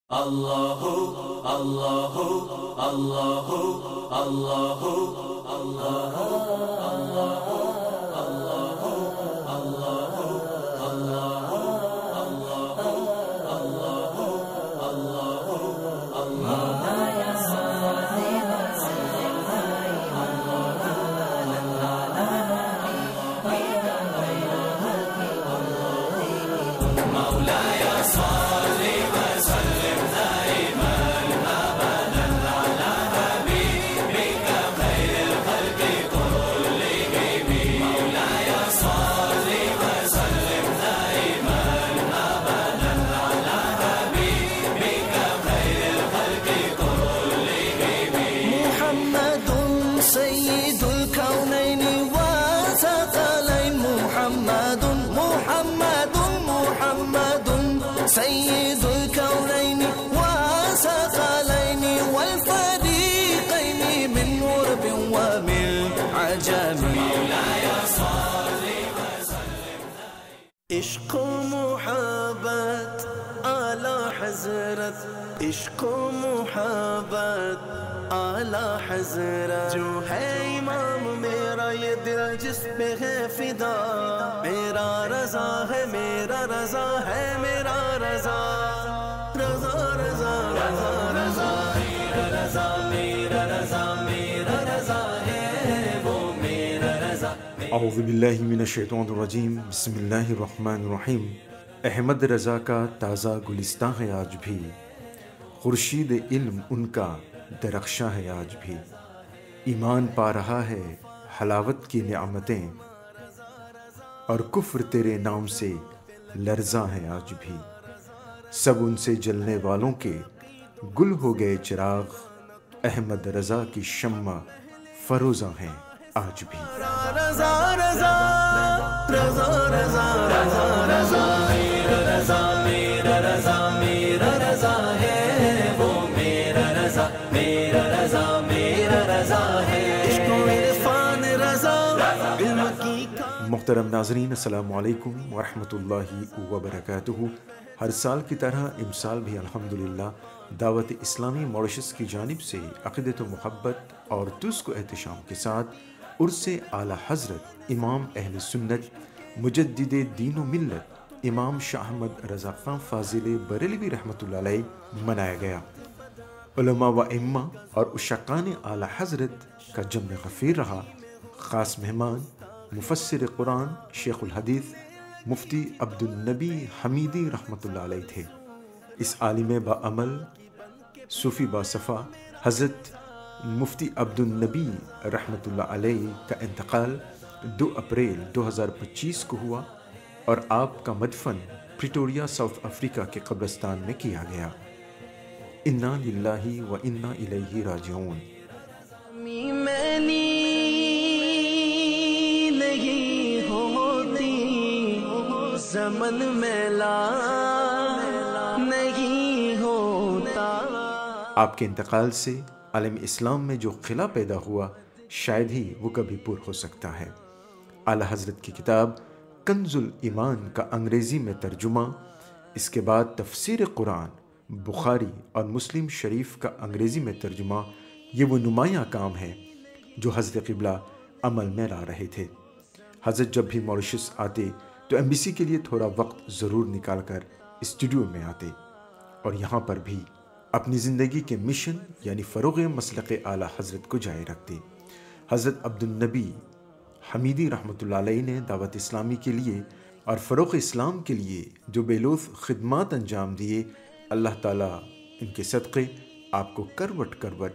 اللہ اللہ اللہ اللہ اللہ سيد الكونين وثقلين والفريقين من غرب ومن عجم مولاي صل وسلم. عشق محبت اعلی حضرت، عشق محبت اعلی حضرت، جو ہے امام میرا یہ دل جس پہ ہے فدا، میرا رضا ہے میرا رضا ہے میرا رضا، رضا رضا رضا رضا میرا رضا میرا رضا میرا رضا ہے وہ میرا رضا. اعوذ باللہ من الشیطان الرجیم، بسم اللہ الرحمن الرحیم. احمد رضا کا تازہ گلستاں ہے آج بھی، خورشید علم ان کا درخشاں ہے آج بھی. ایمان پا رہا ہے حلاوت کی نعمتیں، اور کفر تیرے نام سے لرزاں ہے آج بھی. سب ان سے جلنے والوں کے گل ہو گئے چراغ، احمد رضا کی شمع فروزاں ہیں آج بھی. رضا رضا رضا رضا رضا رضا میرا رضا میرا رضا میرا رضا ہے وہ میرا رضا میرا رضا میرا رضا ہے. عشق و عرفان رضا علم کی. محترم ناظرین، السلام علیکم ورحمۃ اللہ وبرکاتہ. ہر سال کی طرح امسال بھی الحمدللہ دعوت اسلامی موریشس کی جانب سے عقیدت و محبت اور تزک و احتشام کے ساتھ عرس اعلی حضرت امام اہل سنت مجدد دین و ملت امام شاہ احمد رضا خان فاضل بریلوی رحمۃ اللہ علیہ منایا گیا. علماء و ائمہ اور عشاقان اعلی حضرت کا جمع غفیر رہا. خاص مہمان مفسر قرآن شیخ الحدیث مفتی عبد النبی حمیدی رحمۃ اللہ علیہ تھے. اس عالم با عمل صوفی با صفا حضرت مفتی عبد النبی رحمۃ اللہ علیہ کا انتقال 2 اپریل 2025 کو ہوا اور آپ کا مدفن پریٹوریا ساؤتھ افریقہ کے قبرستان میں کیا گیا. انا للہ و انا الیہ راجعون. زمن میلا نہیں ہوتا. آپ کے انتقال سے عالم اسلام میں جو خلا پیدا ہوا شاید ہی وہ کبھی پر ہو سکتا ہے. اعلی حضرت کی کتاب کنز الایمان کا انگریزی میں ترجمہ، اس کے بعد تفسیر قرآن، بخاری اور مسلم شریف کا انگریزی میں ترجمہ، یہ وہ نمایاں کام ہے جو حضرت قبلہ عمل میں لا رہے تھے. حضرت جب بھی موریشس آتے تو ایمبیسی کے لیے تھوڑا وقت ضرور نکال کر اسٹوڈیو میں آتے اور یہاں پر بھی اپنی زندگی کے مشن یعنی فروغ مسلک اعلی حضرت کو جاری رکھتے. حضرت عبد النبی حمیدی رحمۃ اللہ علیہ نے دعوت اسلامی کے لیے اور فروغ اسلام کے لیے جو بے لوث خدمات انجام دیے، اللہ تعالیٰ ان کے صدقے آپ کو کروٹ کروٹ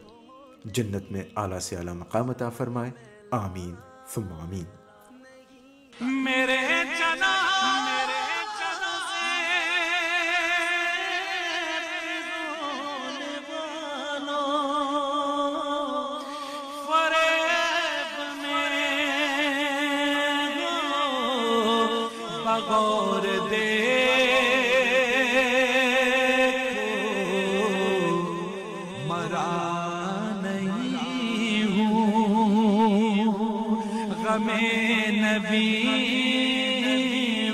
جنت میں اعلیٰ سے اعلیٰ مقام عطا فرمائے. آمین ثم آمین. میرے غور دے مرا نہیں ہوں غم نبی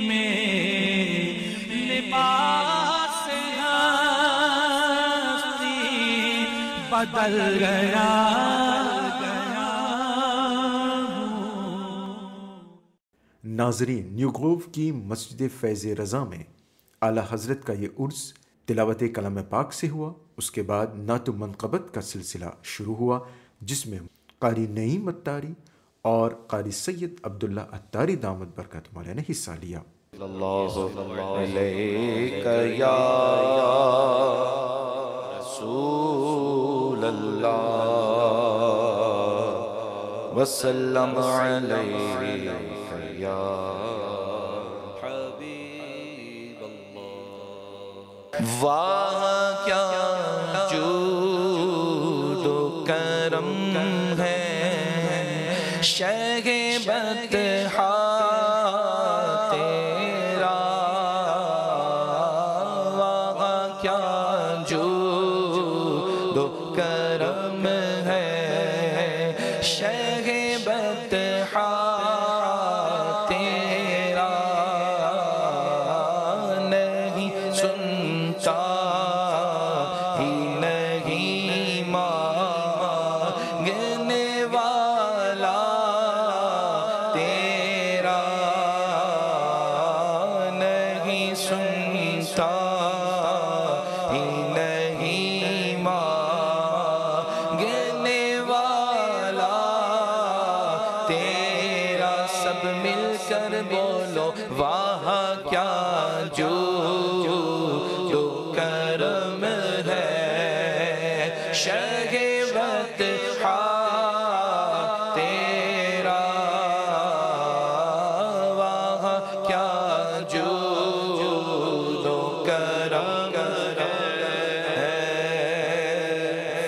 میں لباس بدل گیا. ناظرین، نیو گروو کی مسجد فیض رضا میں اعلیٰ حضرت کا یہ عرس تلاوت کلام پاک سے ہوا. اس کے بعد نعت و منقبت کا سلسلہ شروع ہوا، جس میں قاری نعیم اتاری اور قاری سید عبداللہ اتاری دامت برکات مولا نے حصہ لیا. اللہ علیک یا رسول اللہ وسلم علیک یا حبیب اللہ. واہ کیا جود و کرم ہے شہ بطحا تیرا. واہ کیا جود و کرم ہے شہ بطحا تیرا. نہیں سنتا ہی نہیں مانگنے والا تیرا. نہیں سنتا ہی نہیں مانگنے والا تیرا. سب مل کر بولو واہ کیا جو کرم ہے شہ بطحا تیرا. واہ کیا جود و کرم ہے.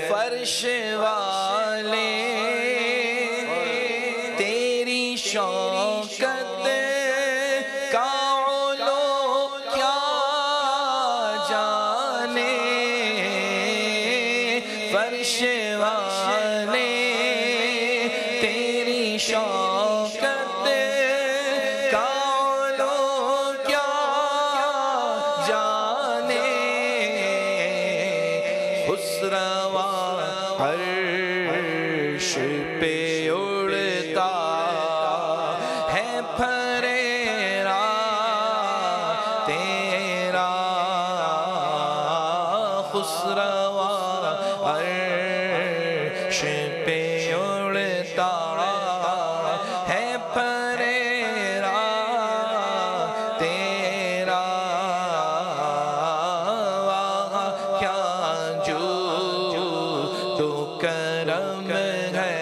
فرش والے تیری شوکت کا علو کیا جانے. فرش والے تیری شوکت کا علو کیا جانے. خسروا عرش پہ اڑتا ہے پھریرا تیرا. خسروا عرش پہ اڑتا ہے پھریرا تیرا. واہ کیا جود و کرم ہے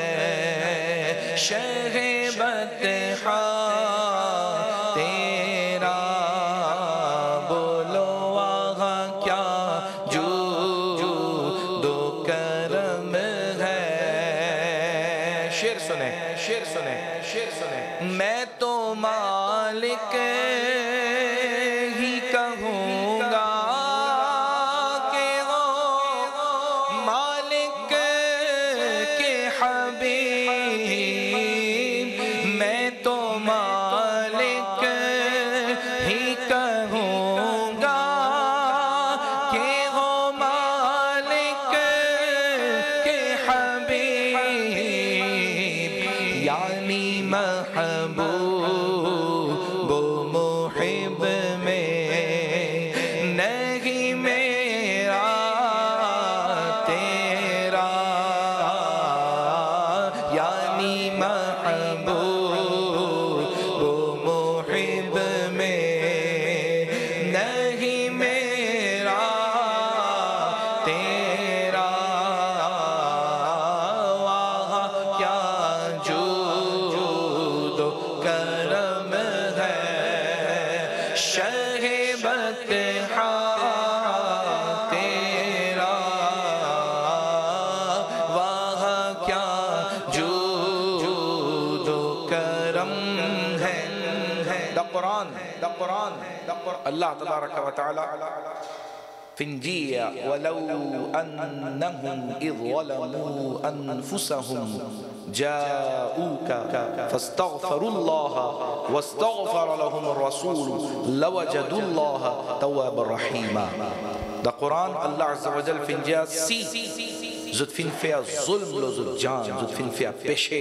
شہ بطحا تیرا. بولو واہ کیا جود و کرم ہے. شعر سنیں، شعر سنیں، شعر سنیں. میں تو مالک ہی کہوں گا کہ وہ مالک کے حبیب. میں تو مالک ہی کہوں گا کہ وہ مالک کے حبیب. یعنی محبوب و محب میں نہیں میرا تیرا. یعنی محبوب و محب میں نہیں میرا تیرا. واہ کیا جود و کرم ہے شہ بطحا تیرا. واہ کیا جود و کرم ہے. قرآن اللہ تبارک و تعالی فنجیہ ولو انہم اذ ظلموا انفسہم جاؤوک فاستغفروا اللہ واستغفر لهم الرسول لوجدوا اللہ توابا رحیما. The Quran, Allah Azza wa Jal finjia see زد فینفیا ظلم لو زد جان زد فینفیا پیشے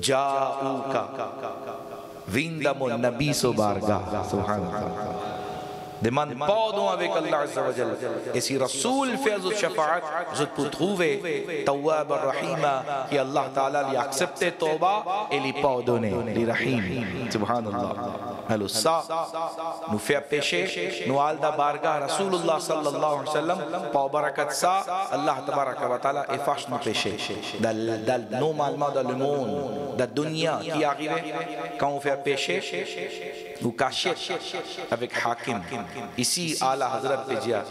جاؤکا ویندم النبی سو بارگاہ سبحان اللہ دمان پودوں اویک اللہ عز و جل اسی رسول فیض و شفاعت زد پتھوے تواب الرحیمہ کہ اللہ تعالیٰ لی اکسپتے توبہ ایلی پودوں نے لی رحیم سبحان اللہ ہلو سا نو فیا پیشے نو آلدہ بارگاہ رسول اللہ صلی اللہ علیہ وسلم پاو برکت سا اللہ تبارک و تعالیٰ افاش نو پیشے دل نو معلومہ دا لمون دا دنیا کی آغیرے کہوں فیا پیشے نو کاشت اویک حاکم اسی آلہ حضرت پہ جیا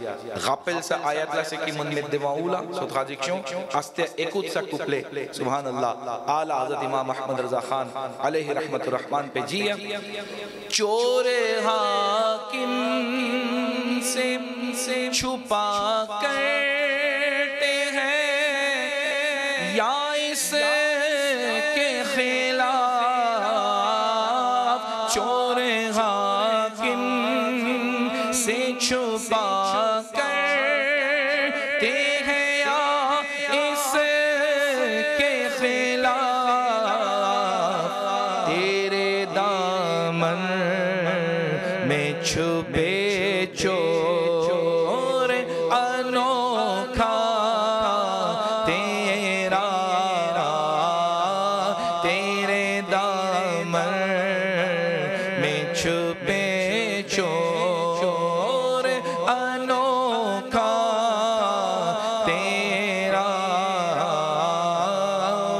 غاپل سا آیت لسے کی منمت دیواؤولا سوت خاجی کیوں استے ایکوت سا کپلے سبحان اللہ آلہ حضرت امام احمد رضا خان علیہ رحمت الرحمن پہ جیا چور حاکم سے چھپا کرتے ہیں یا اس کے خلاف چور حاکم سے چھپا کرتے ہیں یا اس کے خلاف تیرے دامن میں چھپے چور انوکھا تیرا تیرے دامن میں چھپے چور انوکھا تیرا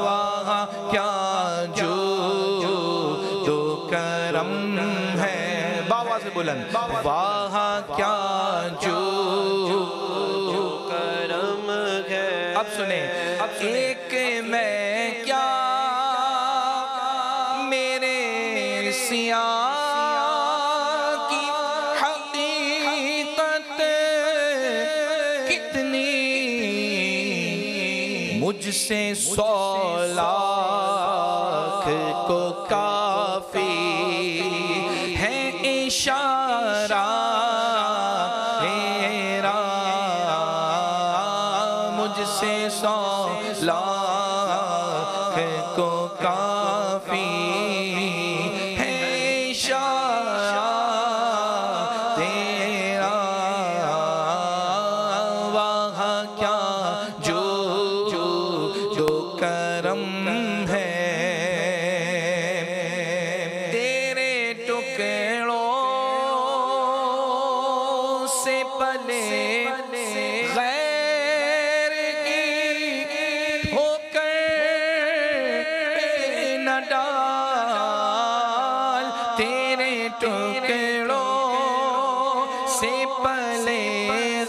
وہاں کیا جو تو کرم ہے باوا سے بلند وہاں کیا جو کرم ہے اب سنیں ایک میں کیا میرے سیاہ کی حقیقت کتنی مجھ سے 100 لاکھ کو کافی ہے اشارہ میرا مجھ سے 100 لاکھ کو کافی ہے اشارہ تیرا وہاں کیا جو کرم ہے تیرے ٹکڑوں سے پلے غیر کی ٹھوکر پہ نہ ڈال تیرے ٹکڑوں سے پلے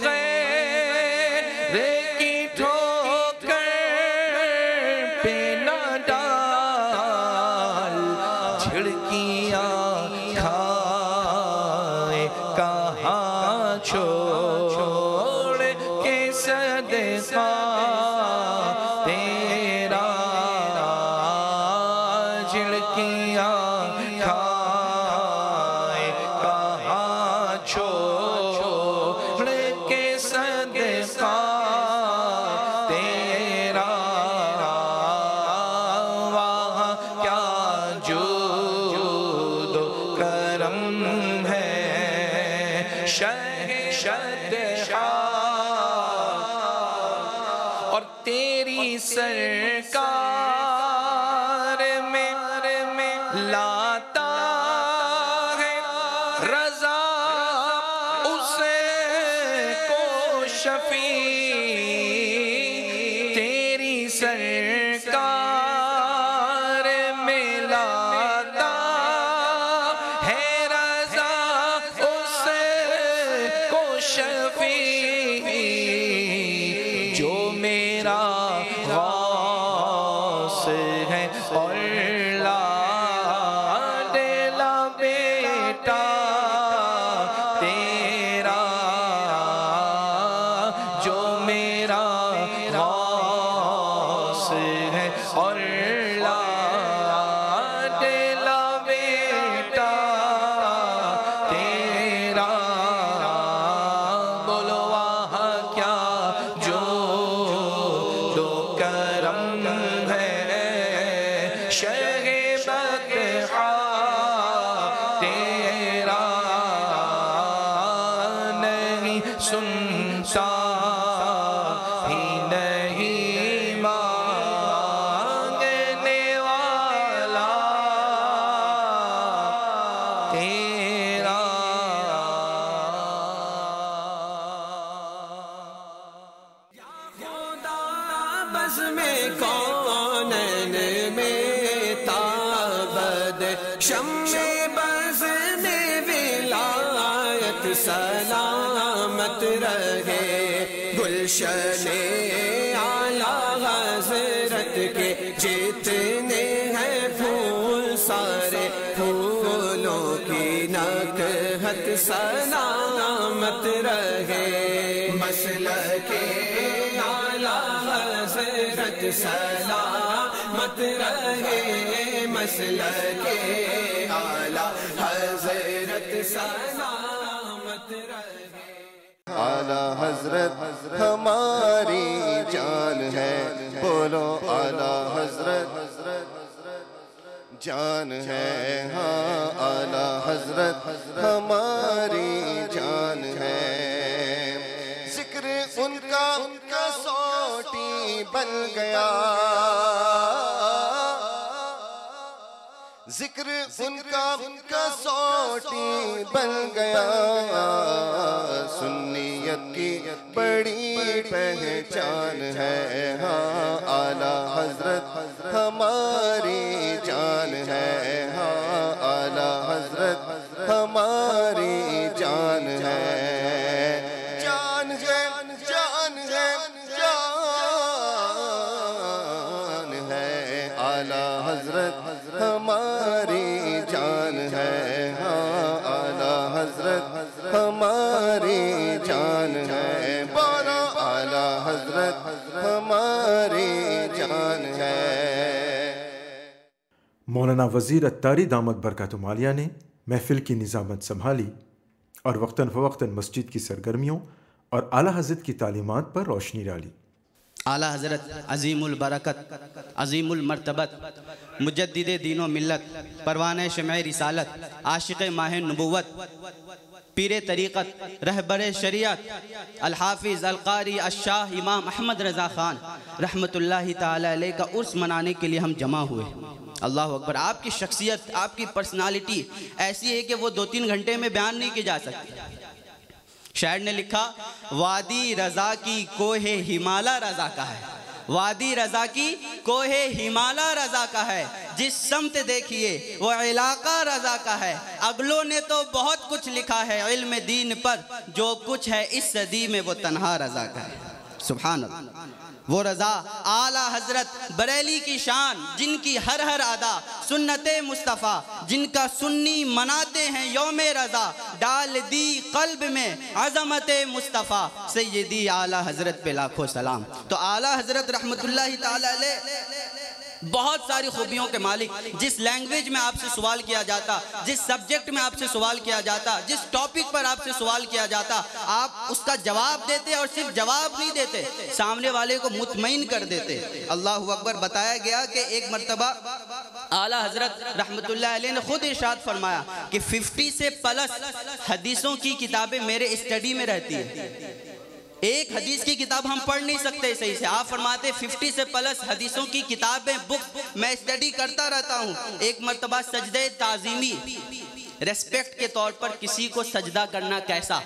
غیر کی ٹھوکر پہ نہ ڈال جھڑکیاں کھائے کہاں چھوڑ کے صدقہ تیرا جھڑکیاں کھائے کہاں چھوڑ کے صدقہ تیرا وہاں کیا جود و کرم ہے شہد اور تیری سرکار میں لاتا ہے رضا اس کو شفیع تیری سرکار میں لاتا ہے رضا اس کو شفیع جو میرا غوث ہے اور لاڈلا بیٹا تیرا جو میرا غوث ہے اور لاڈلا بیٹا تیرا بولو सुनता ही नहीं मांगने वाला तेरा। बस में कौनन में ताबद शम्मे बस में विलायत सलामत रहे। गुलशने आला हज़रत के जितने हैं फूल सारे फूलों की नकहत सलामत रहे। मसलके आला हज़रत सलामत रहे। मसलके आला हज़रत सलामत रहे। आला हज़रत हमारी जान है, बोलो आला हज़रत जान है। हाँ आला हज़रत हमारी जान है। ज़िक्र उनका कसौटी बन गया, ज़िक्र उनका कसौटी बन गया। सुन्नियत की बड़ी पहचान है। हाँ आला हज़रत हमारी जान है। हाँ आला हज़रत हमारी जान है। जान है, जान है, जान है। आला हज़रत हमारी जान है। हाँ आला हज़रत हमारी जान है। बोलो आला हज़रत हमारी जान है। मौलाना वज़ीर अत्तारी दामद बरकातुहु आलिया ने महफ़िल की निज़ामत संभाली और वक्तन फ़वक्तन मस्जिद की सरगर्मियों और आला हज़रत की तालीमात पर रोशनी डाली। आला हज़रत अज़ीमुल बरकत, अज़ीमुल मर्तबत, मुजद्दिद दीन व मिल्लत, परवाने शमए रिसालत, आशिक़ माह नबुव्वत, पीरे तरीक़त, रहबर शरीयत, अल-हाफ़िज़ अल-क़ारी अश-शाह इमाम अहमद रज़ा ख़ान रहमतुल्लाहि ताला अलैह का उर्स मनाने के लिए हम जमा हुए। अल्लाह अकबर। आपकी शख्सियत, आपकी पर्सनालिटी ऐसी है कि वो 2-3 घंटे में बयान नहीं की जा सकती। शायर ने लिखा, वादी रज़ा की कोहे हिमाला रज़ा का है, वादी रज़ा की कोहे हिमाला रज़ा का है। जिस समत देखिए वो इलाका रज़ा का है। अगलों ने तो बहुत कुछ लिखा है इल्म दीन पर, जो कुछ है इस सदी में वो तन्हा रज़ा का है। सुभान अल्लाह। वो रज़ा आला हज़रत बरेली की शान, जिनकी हर हर अदा सुन्नते मुस्तफ़ा, जिनका सुन्नी मनाते हैं यौम रज़ा। डाल दी क़ल्ब में अज़मत मुस्तफ़ा, सैयदी आला हज़रत पे लाखों सलाम। तो आला हज़रत रहमतुल्लाहि ताला अलैह बहुत सारी खूबियों के मालिक। जिस लैंग्वेज में आपसे सवाल किया जाता, जिस सब्जेक्ट में आपसे सवाल किया जाता, जिस टॉपिक पर आपसे सवाल किया जाता, आप उसका जवाब देते और सिर्फ जवाब नहीं देते, सामने वाले को मुतमईन कर देते। अल्लाहु अकबर। बताया गया कि एक मर्तबा आला हज़रत रहमतुल्लाह अलैह ने खुद इरशाद फरमाया कि 50 से प्लस हदीसों की किताबें मेरे स्टडी में रहती है। एक हदीस की किताब हम पढ़ नहीं सकते सही से। आप फरमाते 50 से प्लस हदीसों की किताबें, बुक्स मैं स्टडी करता रहता हूँ। एक मर्तबा सजदे ताज़ीमी, रेस्पेक्ट के तौर पर किसी को सजदा करना कैसा,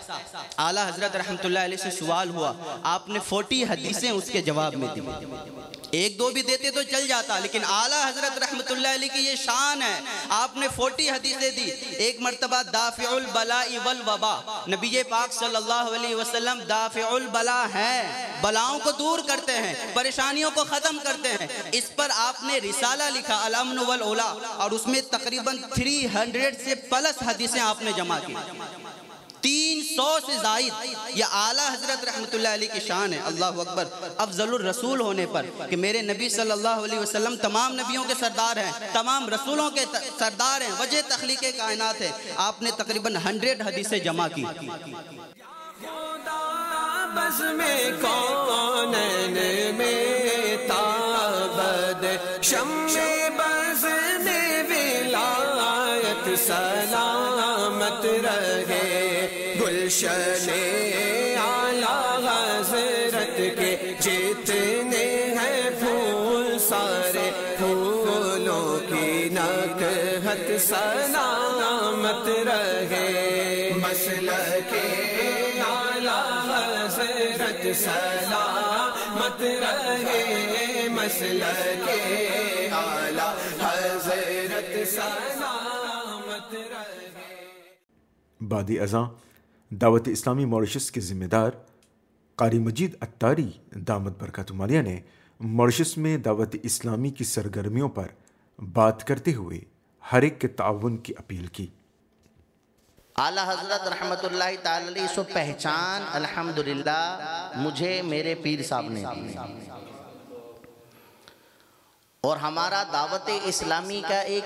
आला हज़रत रहमतुल्लाह अलैह से सवाल हुआ। आपने 40 हदीसें उसके जवाब में दी। एक दो भी देते तो चल जाता, लेकिन आला हज़रत रहमतुल्लाह अलैह की ये शान है, आपने 40 हदीसें दी। एक मर्तबा दाफ़िउल बलाई वल वबा, नबी पाक सल्लल्लाहु अलैहि वसल्लम दाफ़िउल बला हैं, बलाओं को दूर करते हैं, परेशानियों को ख़त्म करते हैं। इस पर आपने रिसाला लिखा अल अम्न वल उला, और उसमें तकरीबन 300 से प्लस हदीसें आपने जमा की। 300 से ज़ायद। यह आला हज़रत रहमतुल्लाह अलैह की शान है। अल्लाहु अकबर। अफ़ज़लुर रसूल होने पर कि मेरे नबी सल्लल्लाहु अलैहि वसल्लम तमाम नबियों के सरदार हैं, तमाम रसूलों के सरदार हैं, वजह तख्लीक़ कायनात है, आपने तकरीबन 100 हदीसें जमा की। बस में कौनन में ताबद शम्मे बस में विलायत सलामत रहे। गुलशने کے جتنے ہیں پھول سارے پھولوں کی نکہت سلامت رہے، مسلک اعلیٰ حضرت سلامت رہے، مسلک اعلیٰ حضرت سلامت رہے۔ بعد ازاں دعوت اسلامی ماریشس کے ذمہ دار قاری مجید اتاری دامت برکاتہ عالیہ نے ماریشس میں دعوت اسلامی کی سرگرمیوں پر بات کرتے ہوئے ہر ایک کے تعاون کی اپیل کی۔ اعلیٰ حضرت رحمت اللہ تعالی علیہ سو پہچان الحمدللہ مجھے میرے پیر صاحب نے دی، اور ہمارا دعوت اسلامی کا ایک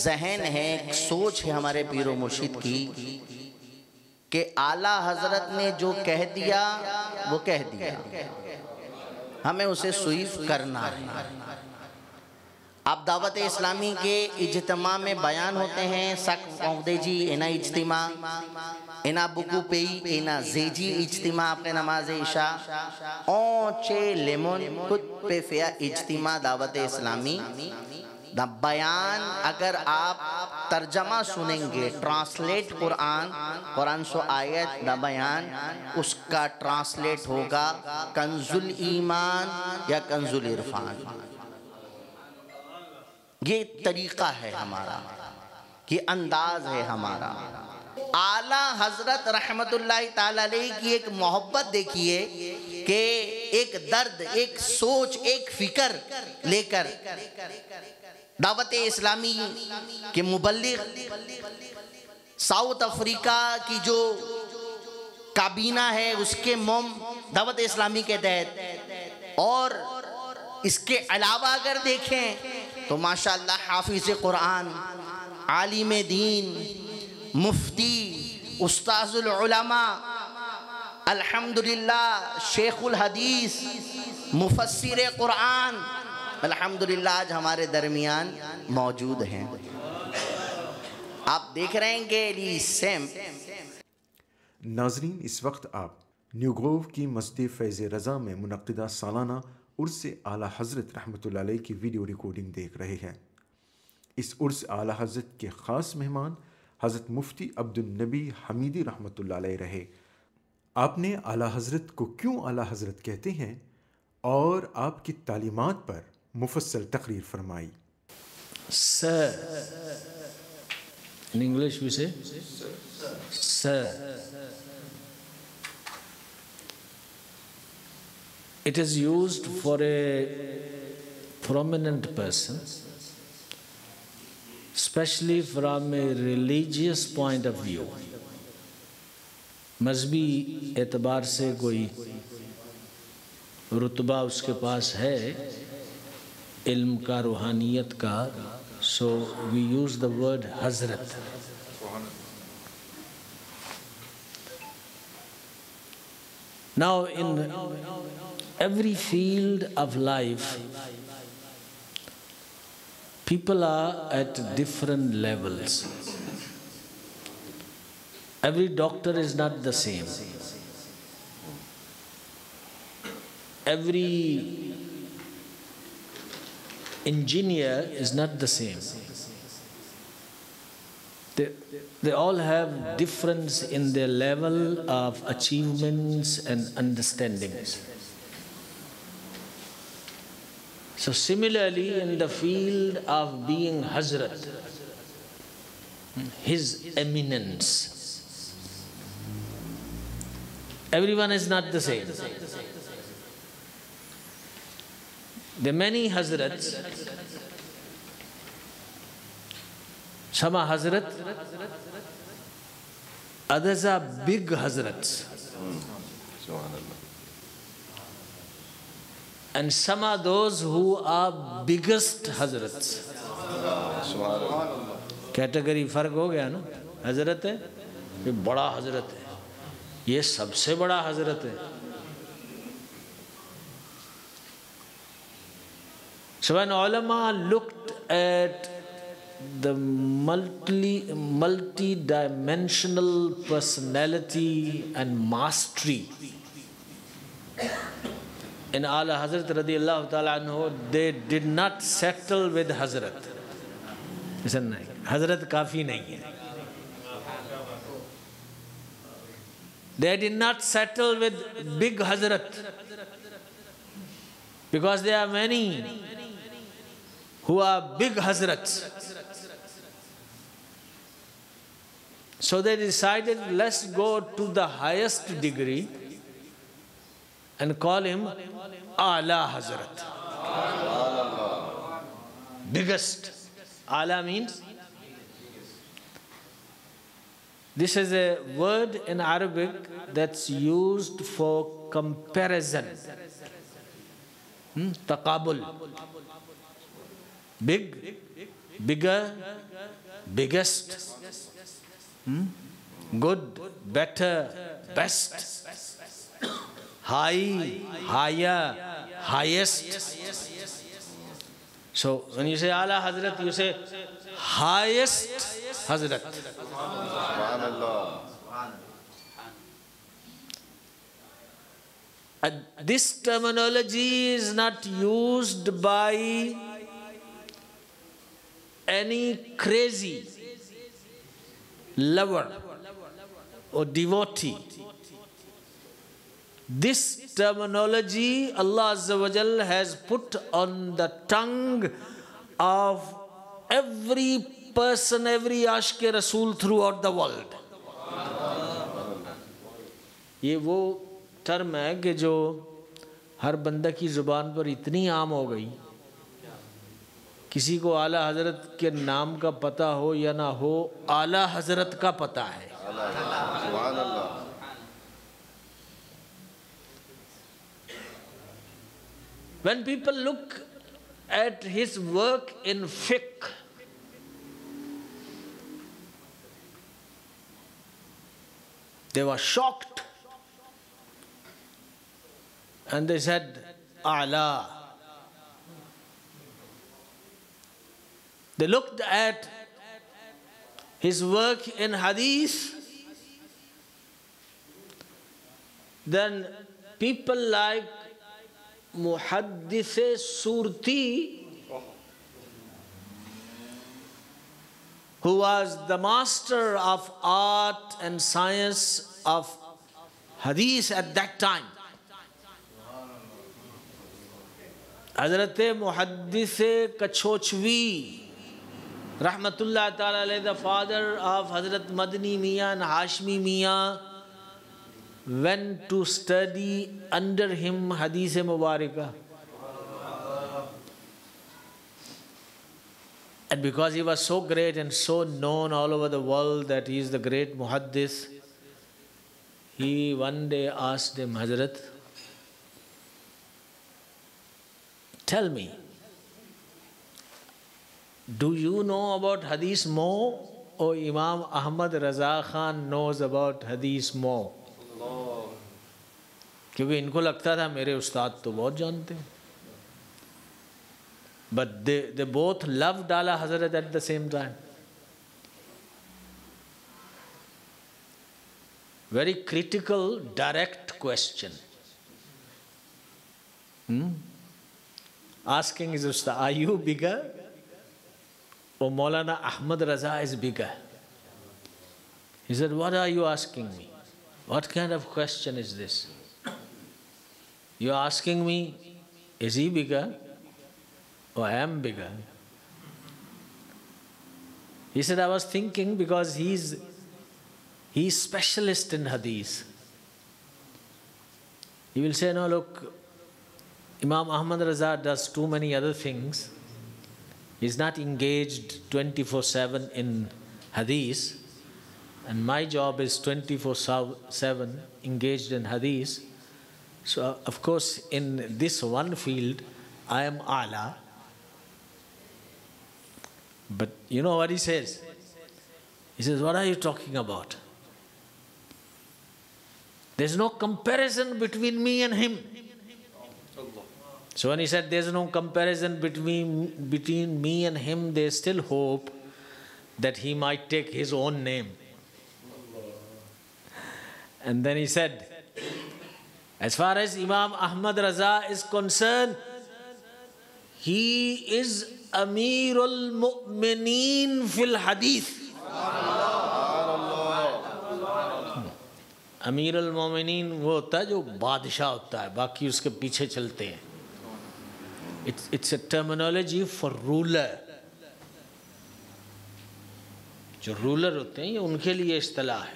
ذہن ہے، ایک سوچ ہے ہمارے پیر و مرشد کی کہ اعلیٰ حضرت نے جو کہہ دیا وہ کہہ دیا، ہمیں اسے سوئیف کرنا ہے۔ اب دعوت اسلامی کے اجتماع میں بیان ہوتے ہیں، سک پہنچے جی اینا اجتماع، اینا بکو پئی، اینا زیجی اجتماع آپ کے نماز عشاء، اونچے لیمون کت پہ فیا اجتماع دعوت اسلامی۔ دا بیان اگر آپ ترجمہ سنیں گے، ٹرانسلیٹ قرآن سو آیت، دا بیان اس کا ٹرانسلیٹ ہوگا کنز الایمان یا کنز العرفان۔ یہ طریقہ ہے ہمارا، یہ انداز ہے ہمارا۔ اعلیٰ حضرت رحمت اللہ تعالی علیہ کی ایک محبت دیکھیے کہ ایک درد، ایک سوچ، ایک فکر لے کر دعوت اسلامی کے مبلغ ساؤتھ افریقہ کی جو کابینہ ہے اس کے موم دعوت اسلامی کے تحت، اور اس کے علاوہ اگر دیکھیں تو ماشاءاللہ حافظ قرآن، عالم دین، مفتی، استاذ العلماء، الحمدللہ شیخ الحدیث، مفسر قرآن، الحمدللہ آج ہمارے درمیان موجود ہیں۔ آپ دیکھ رہے ہیں کہ علی سیم۔ ناظرین، اس وقت آپ نیو گروو کی مسجد فیض رضا میں منعقدہ سالانہ عرس اعلیٰ حضرت رحمۃ اللہ علیہ کی ویڈیو ریکارڈنگ دیکھ رہے ہیں۔ اس عرس اعلیٰ حضرت کے خاص مہمان حضرت مفتی عبدالنبی حمیدی رحمۃ اللہ علیہ رہے۔ آپ نے اعلیٰ حضرت کو کیوں اعلیٰ حضرت کہتے ہیں اور آپ کی تعلیمات پر مفصل تقریر فرمائی۔ Sir. In English we say Sir. It is used for a prominent person, especially from a religious point of view. مذہبی اعتبار سے کوئی رتبہ اس کے پاس ہے علم کا، روحانیت کا، so we use the word Hazrat. Now in every field of life, people are at different levels. Every doctor is not the same. Every engineer is not the same. They all have difference in their level of achievements and understandings. So similarly, in the field of being Hazrat, His Eminence, everyone is not the same. There are many Hazrats. Some are Hazrat, others are big Hazrats. And some are those who are biggest Hazrats. Category فرق ہو گیا نا، حضرت ہے یہ بڑا حضرت ہے، یہ سب سے بڑا حضرت ہے۔ So when ulama looked at the multi-dimensional personality and mastery in Ala Hazrat radiallahu ta'ala anhu, they did not settle with Hazrat. Listen, Hazrat kafi nahi hai. They did not settle with big Hazrat, because there are many who are big Hazrats. So they decided, let's go to the highest degree and call him Ala Hazrat. Biggest. Ala means? This is a word in Arabic that's used for comparison. Taqabul. Big, bigger, biggest. Good, better, best. High, higher, highest. So when you say Ala Hazrat, you say highest Hazrat. And this terminology is not used by any crazy lover or devotee. This terminology Allah Azza wa Jal has put on the tongue of every person, every Ashke Rasool throughout the world. یہ وہ term ہے کہ جو ہر بندہ کی زبان پر اتنی عام ہو گئی، کسی کو اعلیٰ حضرت کے نام کا پتہ ہو یا نہ ہو، اعلیٰ حضرت کا پتہ ہے. سبحان اللہ. When people look at his work in fiqh, they were shocked. And they said, A'la. They looked at his work in hadith. Then people like Muhaddith Surti, who was the master of art and science of hadith at that time. Hazrat Muhaddith Kachochvi, Rahmatullah Ta'ala alayhi, the father of Hazrat Madni Mian and Hashmi Mian, went to study under him Hadith Mubarakah. And because he was so great and so known all over the world that he is the great Muhaddith, he one day asked him, Hazrat, tell me, do you know about Hadith more, or Imam Ahmad Raza Khan knows about Hadith more? کیونکہ ان کو لگتا تھا میرے استاد تو بہت جانتے ہیں. But they both loved Ala Hazrat at the same time. Very critical, direct question. Asking his ustad, are you bigger? Or Maulana Ahmad Raza is bigger? He said, what are you asking me? What kind of question is this? You are asking me, is he bigger or I am bigger? He said, I was thinking because he's specialist in hadith. He will say, no, look, Imam Ahmad Raza does too many other things. He's not engaged 24/7 in hadith. And my job is 24/7 engaged in hadith. So, of course, in this one field, I am A'la. But you know what he says? He says, what are you talking about? There's no comparison between me and him. So when he said there's no comparison between me and him, there's still hope that he might take his own name. And then he said, As far as Imam Ahmad Raza is concerned, he is Amirul Mu'mineen fil Hadith. امیر المومنین وہ ہوتا ہے جو بادشاہ ہوتا ہے, باقی اس کے پیچھے چلتے ہیں. It's a terminology for ruler. جو رولر ہوتے ہیں یہ ان کے لیے اصطلاح ہے,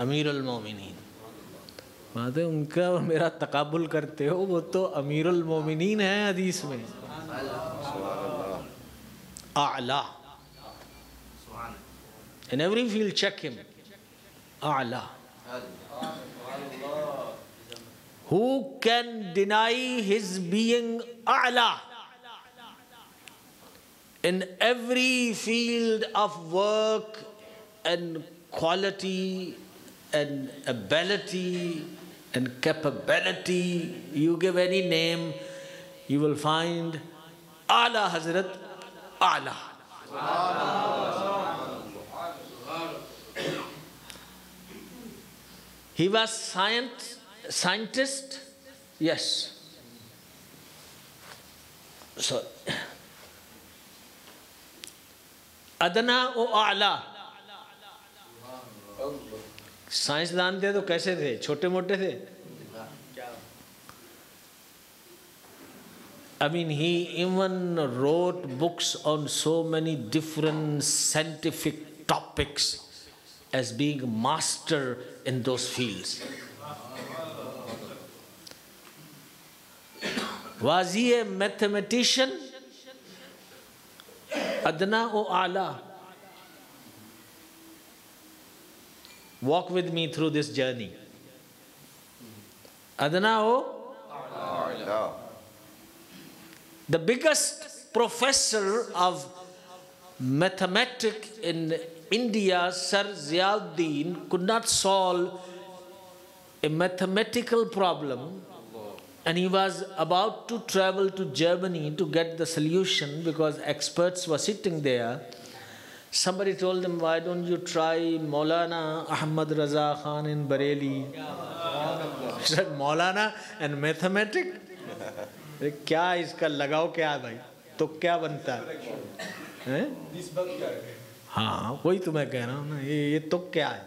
امیر المومنین. بات ہے ان کا اور میرا تقابل کرتے ہو, وہ تو امیر المومنین ہیں حدیث میں, اعلیٰ. In every field check him, اعلیٰ. Who can deny his being a'la? In every field of work and quality and ability and capability, you give any name, you will find A'la Hazrat A'la. He was scientist, yes. So, Adna o A'la. سائنسدان تھے تو کیسے تھے, چھوٹے موٹے تھے. I mean, he even wrote books on so many different scientific topics as being master in those fields. Was he a mathematician? Adna o A'la? Walk with me through this journey. Adna o A'la. The biggest professor of mathematics in India, Sir Ziauddin, could not solve a mathematical problem, and he was about to travel to Germany to get the solution because experts were sitting there. Somebody told him, why don't you try Maulana Ahmad Raza Khan in Bareilly? He said, Maulana and mathematics? کیا اس کا لگاؤ کیا ہے بھائی, تو کیا بنتا ہے؟ ہاں وہی تو میں کہہ رہا ہوں نا, یہ تو کیا ہے؟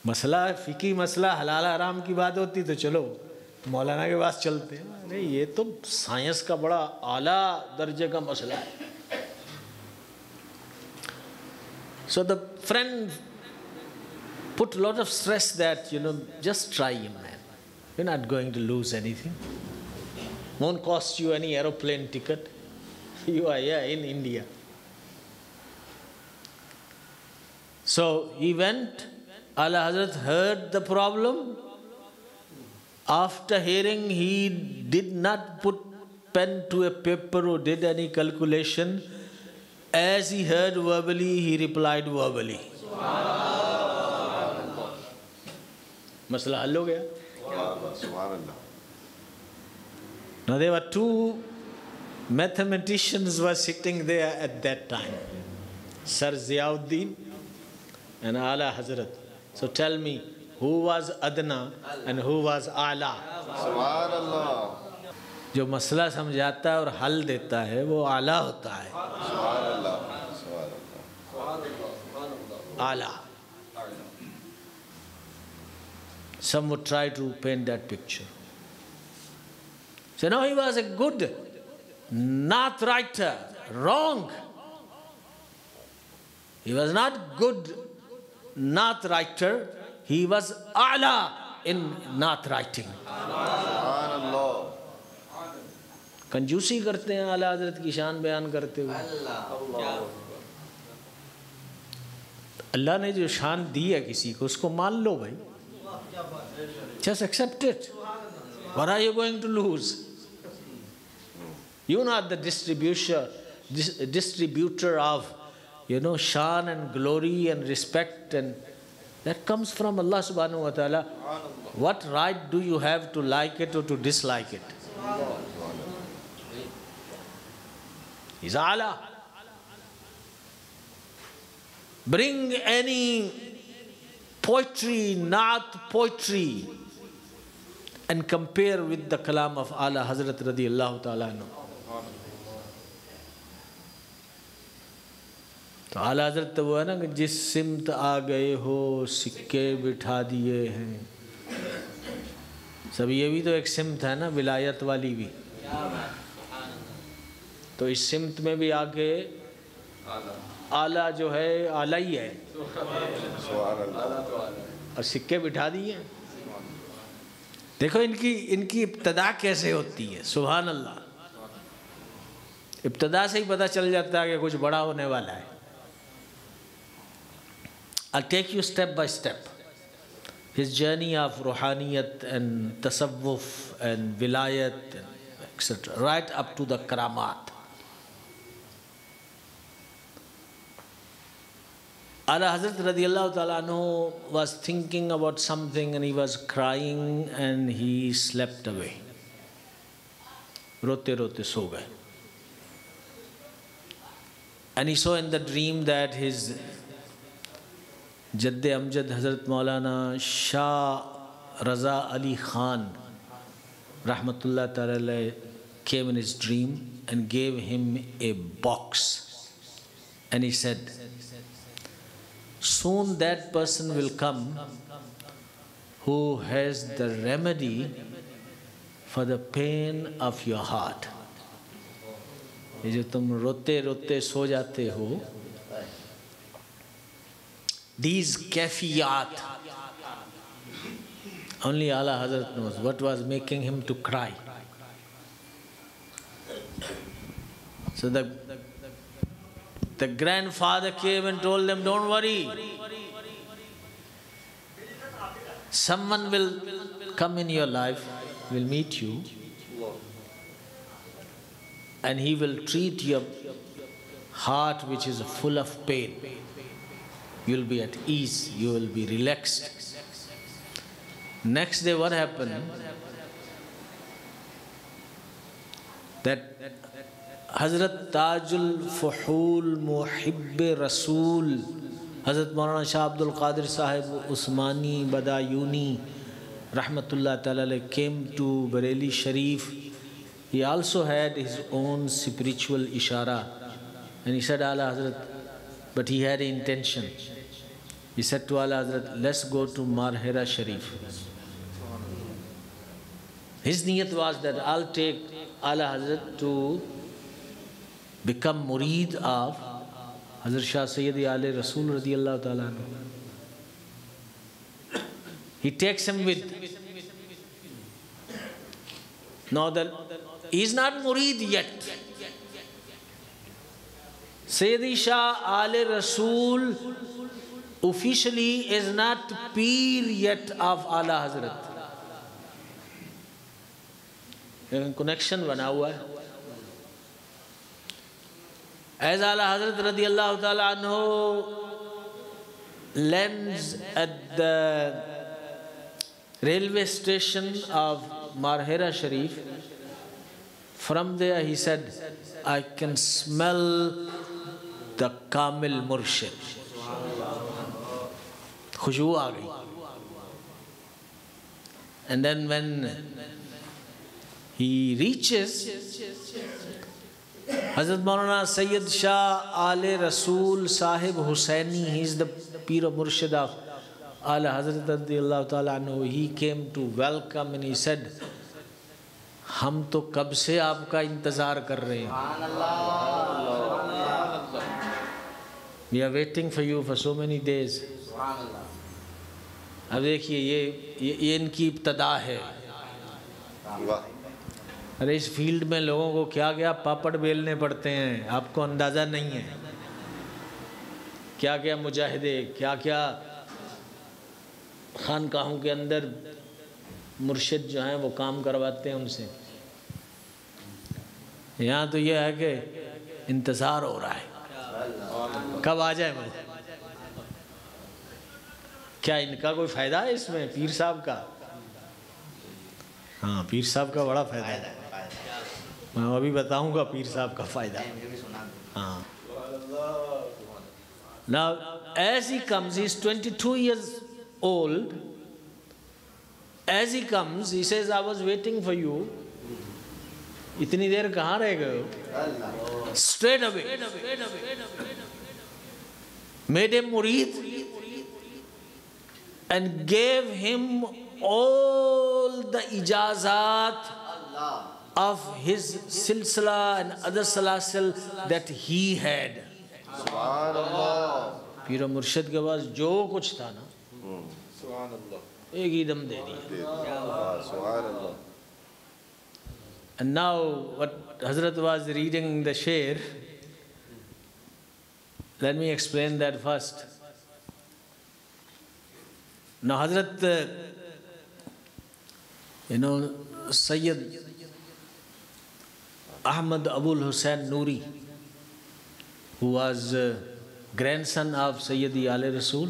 مسئلہ فقہی مسئلہ حلال حرام کی بات ہوتی تو چلو مولانا کے پاس چلتے ہیں, نہیں یہ تو سائنس کا بڑا اعلیٰ درجے کا مسئلہ ہے. So the friend put a lot of stress that, just try him, man. You're not going to lose anything. Won't cost you any aeroplane ticket. You are here in India. So he went. A'la Hazrat heard the problem. After hearing, he did not put pen to a paper or did any calculation. As he heard verbally, he replied verbally. Masla hal ho gaya. Now there were two mathematicians were sitting there at that time, Sir Ziauddin and A'la Hazrat. So tell me, who was Adna and who was A'la? Subhanallah. جو مسئلہ سمجھاتا ہے اور حل دیتا ہے وہ اعلیٰ ہوتا ہے. اعلیٰ. Some would try to paint that picture. So now he was a good Naat writer. Wrong. He was not good Naat writer. He was A'la in Naat writing. کنجوسی کرتے ہیں اعلیٰ حضرت کی شان بیان کرتے ہوئے. اللہ نے جو شان دی ہے کسی کو اس کو مان لو بھائی. Just accept it. What are you going to lose? You're not the distributor of, shan and glory and respect, and that comes from Allah subhanahu wa ta'ala. What right do you have to like it or to dislike it? He's A'la. Bring any poetry, Naat poetry, and compare with the kalam of Ala Hazrat radiyallahu ta'ala anhu. تو اعلیٰ حضرت تو وہ ہے نا کہ جس سمت آ گئے ہو سکے بٹھا دیے ہیں. سب یہ بھی تو ایک سمت ہے نا ولایت والی بھی. تو اس سمت میں بھی آگے اعلیٰ جو ہے اعلیٰ ہی ہے اور سکے بٹھا دیے. دیکھو ان کی ابتدا کیسے ہوتی ہے. سبحان اللہ. ابتدا سے ہی پتہ چل جاتا ہے کہ کچھ بڑا ہونے والا ہے. I'll take you step by step. His journey of ruhaniyat and tasawwuf and vilayat, etc. right up to the karamat. Ala Hazrat radiyallahu ta'ala anhu was thinking about something and he was crying and he slept away. Rote rote so gaye. And he saw in the dream that his Jadd Amjad Hazrat Maulana Shah Raza Ali Khan Rahmatullah Ta'ala came in his dream and gave him a box. And he said, soon that person will come who has the remedy for the pain of your heart. یہ جو تم روتے روتے سو جاتے ہو, these kafiyat, only Allah Hazrat knows what was making him to cry. So the grandfather came and told them, don't worry, someone will come in your life, will meet you, and he will treat your heart which is full of pain. You will be at ease, you will be relaxed. Next day what happened? That Hazrat Tajul Fuhul Muhibb Rasool Hazrat Maulana Shah Abdul Qadir Sahib Usmani Badayuni Rahmatullah Ta'ala came to Bareilly Sharif. He also had his own spiritual ishara. And he said, Allah Hazrat, but he had an intention. He said to Allah Hazrat, let's go to Marhera Sharif. His niyat was that I'll take Allah Hazrat to become murid of Hazrat Shah Sayyidi Ali Rasul radiyallahu ta'ala. He takes him with. Now that he is not murid yet. Sayyidi Shah Ali Rasul officially is not peer yet of Allah Hazrat. لیکن connection بنا ہوا ہے. As Allah Hazrat radiyallahu ta'ala anhu lands at the railway station of Marhera Sharif, from there he said, I can smell the Kamil Murshid. Khushbu aa gayi. And then when he reaches Hazrat Maulana Sayyid Shah Ali Rasul Sahib Hussaini, he is the Pir Murshid of Allah Hazrat radiyallahu ta'ala anhu. He came to welcome and he said, ہم تو کب سے آپ کا انتظار کر رہے ہیں. We are waiting for you for so many days. اب دیکھیے یہ ان کی ابتدا ہے. ارے اس فیلڈ میں لوگوں کو کیا کیا پاپڑ بیلنے پڑتے ہیں, آپ کو اندازہ نہیں ہے. کیا کیا مجاہدے, کیا کیا خانقاہوں کے اندر مرشد جو ہیں وہ کام کرواتے ہیں ان سے. یہاں تو یہ ہے کہ انتظار ہو رہا ہے کب آ جائے وہ. کیا ان کا کوئی فائدہ ہے اس میں پیر صاحب کا؟ ہاں پیر صاحب کا بڑا فائدہ ہے. میں ابھی بتاؤں گا پیر صاحب کا فائدہ. ہاں. Now as he comes, he is 22 years old. As he comes, he says, I was waiting for you. Itni der kahan reh gaye ho? Straight away. Made him murid and gave him all the ijazat of his silsila and other salasil that he had. Pir o Murshid ke paas jo kuch tha na, ek hi dam de diya. And now what Hazrat was reading the sher, let me explain that first. Now Hazrat, Sayyid Ahmad Abul Hussain Noori, who was grandson of Sayyidi Ali Rasul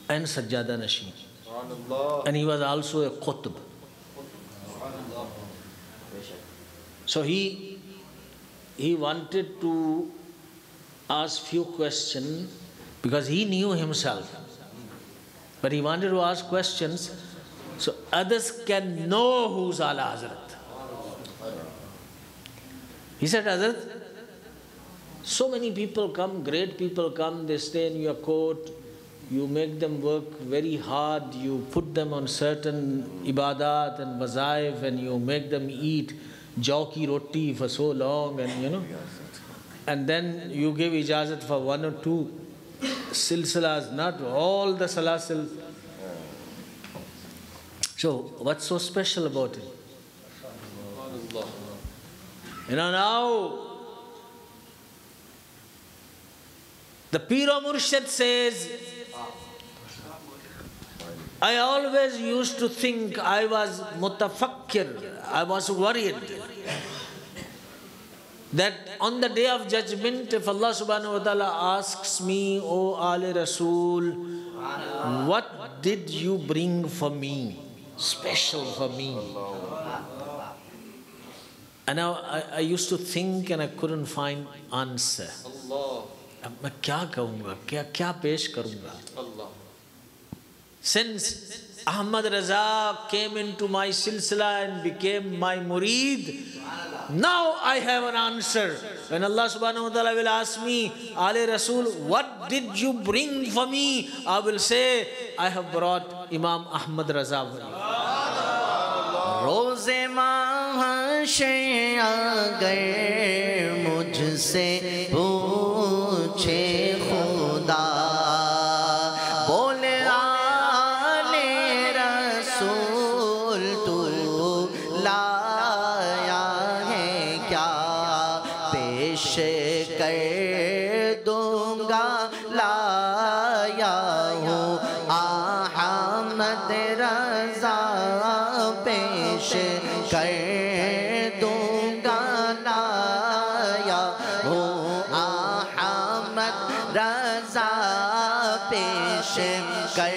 and Sajjada Nasheen. And he was also a Qutb. So he wanted to ask few questions because he knew himself. But he wanted to ask questions so others can know who's Ala Hazrat. He said, Hazrat, so many people come, great people come, they stay in your court, you make them work very hard, you put them on certain ibadat and wazaif and you make them eat jaw ki roti for so long and then you give ijazat for one or two silsilas, not all the salasil. So, what's so special about it? Now, the Pir o Murshid says, I always used to think I was mutafakkir, I was worried that on the day of judgment, if Allah subhanahu wa ta'ala asks me, O Ali Rasul, what did you bring for me, special for me? And now I used to think and I couldn't find answer. मैं क्या कहूँगा, क्या पेश करूँगा? Since Ahmad Raza came into my silsila and became my murid, now I have an answer. When Allah subhanahu wa ta'ala will ask me, Ali Rasul, what did you bring for me? I will say, I have brought Imam Ahmad Raza for you. روزے محشر اگر مجھ سے پوچھے خدا بولے آلِ رسول تو لایا ہے کیا پیش کر دوں گا لایا ہوں احمد رضا پیش کر دوں گا لایا ہوں احمد رضا پیش کر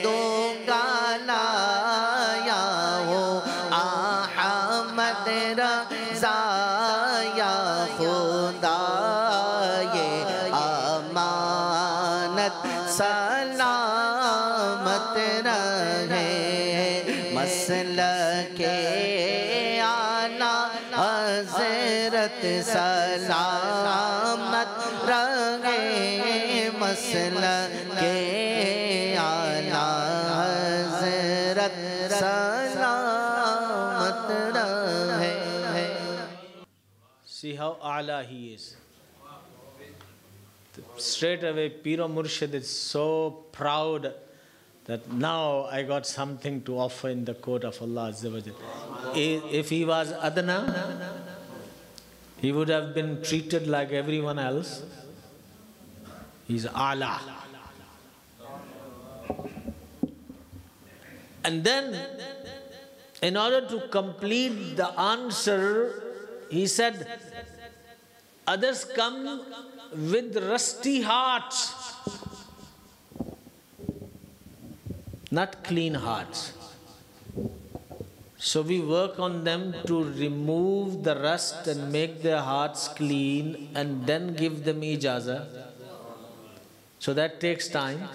دوں گا لایا ہوں احمد رضا یا خدا یہ امانت سلامت رہے مسلک اعلیٰ حضرت سلامت رہے مسلک اعلیٰ حضرت سلامت رہے. See how a'la he is. Straight away, Pir o Murshid is so proud that now I got something to offer in the court of Allah Azza wa Jal. If he was adna, he would have been treated like everyone else. He's a'la. And then, in order to complete the answer, he said, others come with rusty hearts, not clean hearts. So we work on them to remove the rust and make their hearts clean and then give them ijazah. So that takes time.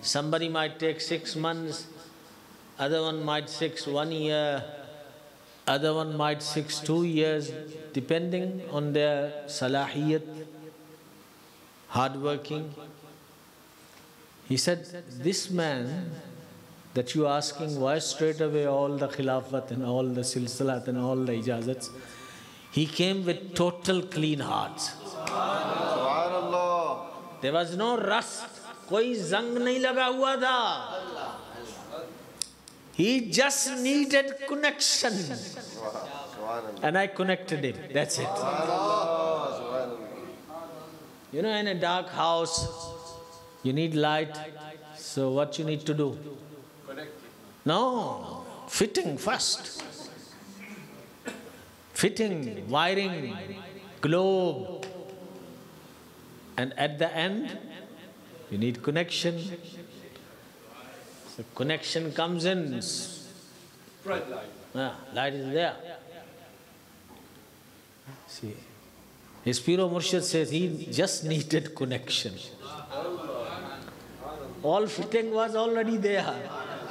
Somebody might take 6 months, other one might 6 1 year, other one might 6 2 years, depending on their salahiyat, hardworking. He said, this man that you are asking why straight away all the khilafat and all the silsilat and all the ijazats, he came with total clean hearts. There was no rust, koi zang nahi laga hua tha. He just needed connection. And I connected him, that's it. You know, in a dark house, you need light, so what you need to do? No, fitting first. Fitting, wiring, globe. And at the end, you need connection. So connection comes in. Bright light. Light is there. See, his Piro Murshid says he just needed connection. All fitting was already there.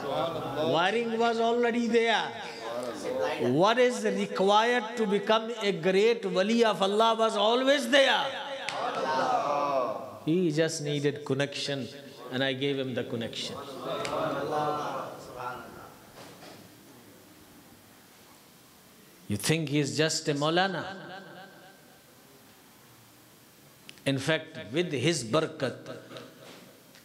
Wiring was already there. What is required to become a great wali of Allah was always there. He just needed connection, and I gave him the connection. You think he is just a Maulana? In fact, with his barakat,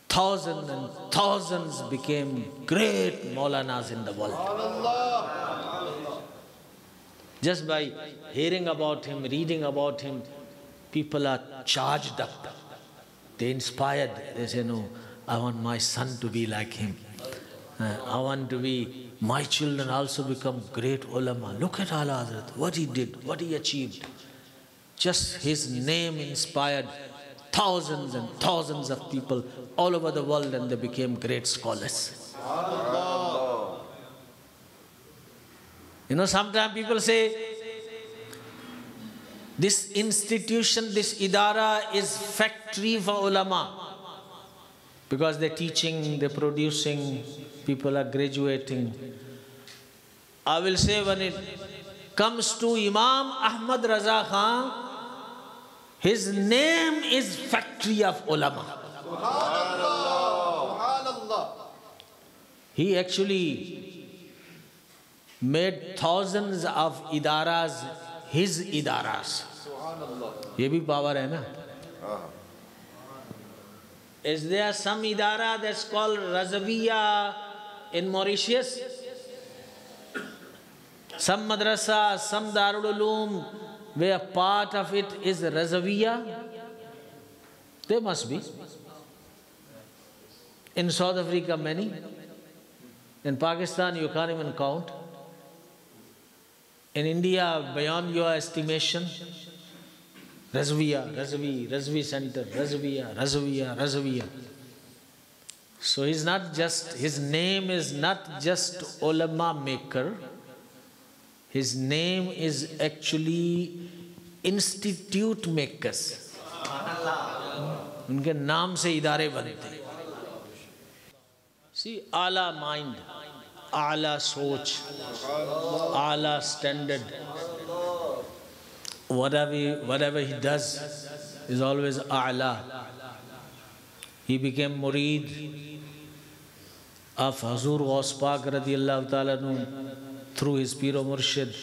thousands and thousands became great Maulanas in the world. Just by hearing about him, reading about him, people are charged up. They inspired. They say, no, I want my son to be like him. I want to be, my children also become great ulama. Look at Ala Hazrat, what he did, what he achieved. Just his name inspired thousands and thousands of people all over the world, and they became great scholars. You know, sometimes people say, this institution, this idara is factory for ulama. Because they're teaching, they're producing, people are graduating. I will say, when it comes to Imam Ahmad Raza Khan, his name is factory of ulama. He actually made thousands of idaras his idaras. Ye bhi power hai na? Is there some idara that's called Razaviya in Mauritius? Some madrasa, some Darul Uloom, where part of it is Razaviya? There must be. In South Africa, many. In Pakistan, you can't even count. In India, beyond your estimation, Razviya, Razvi Center, Razviya. So he's not just, his name is not just ulama maker. His name is actually institute makers. Unke naam se idare bante. See, Ala mind, Ala soch, Ala standard. Whatever he does is always A'la. He became murid of Hazur Ghaus Pak radiyallahu ta'ala anhu through his Piro Murshid.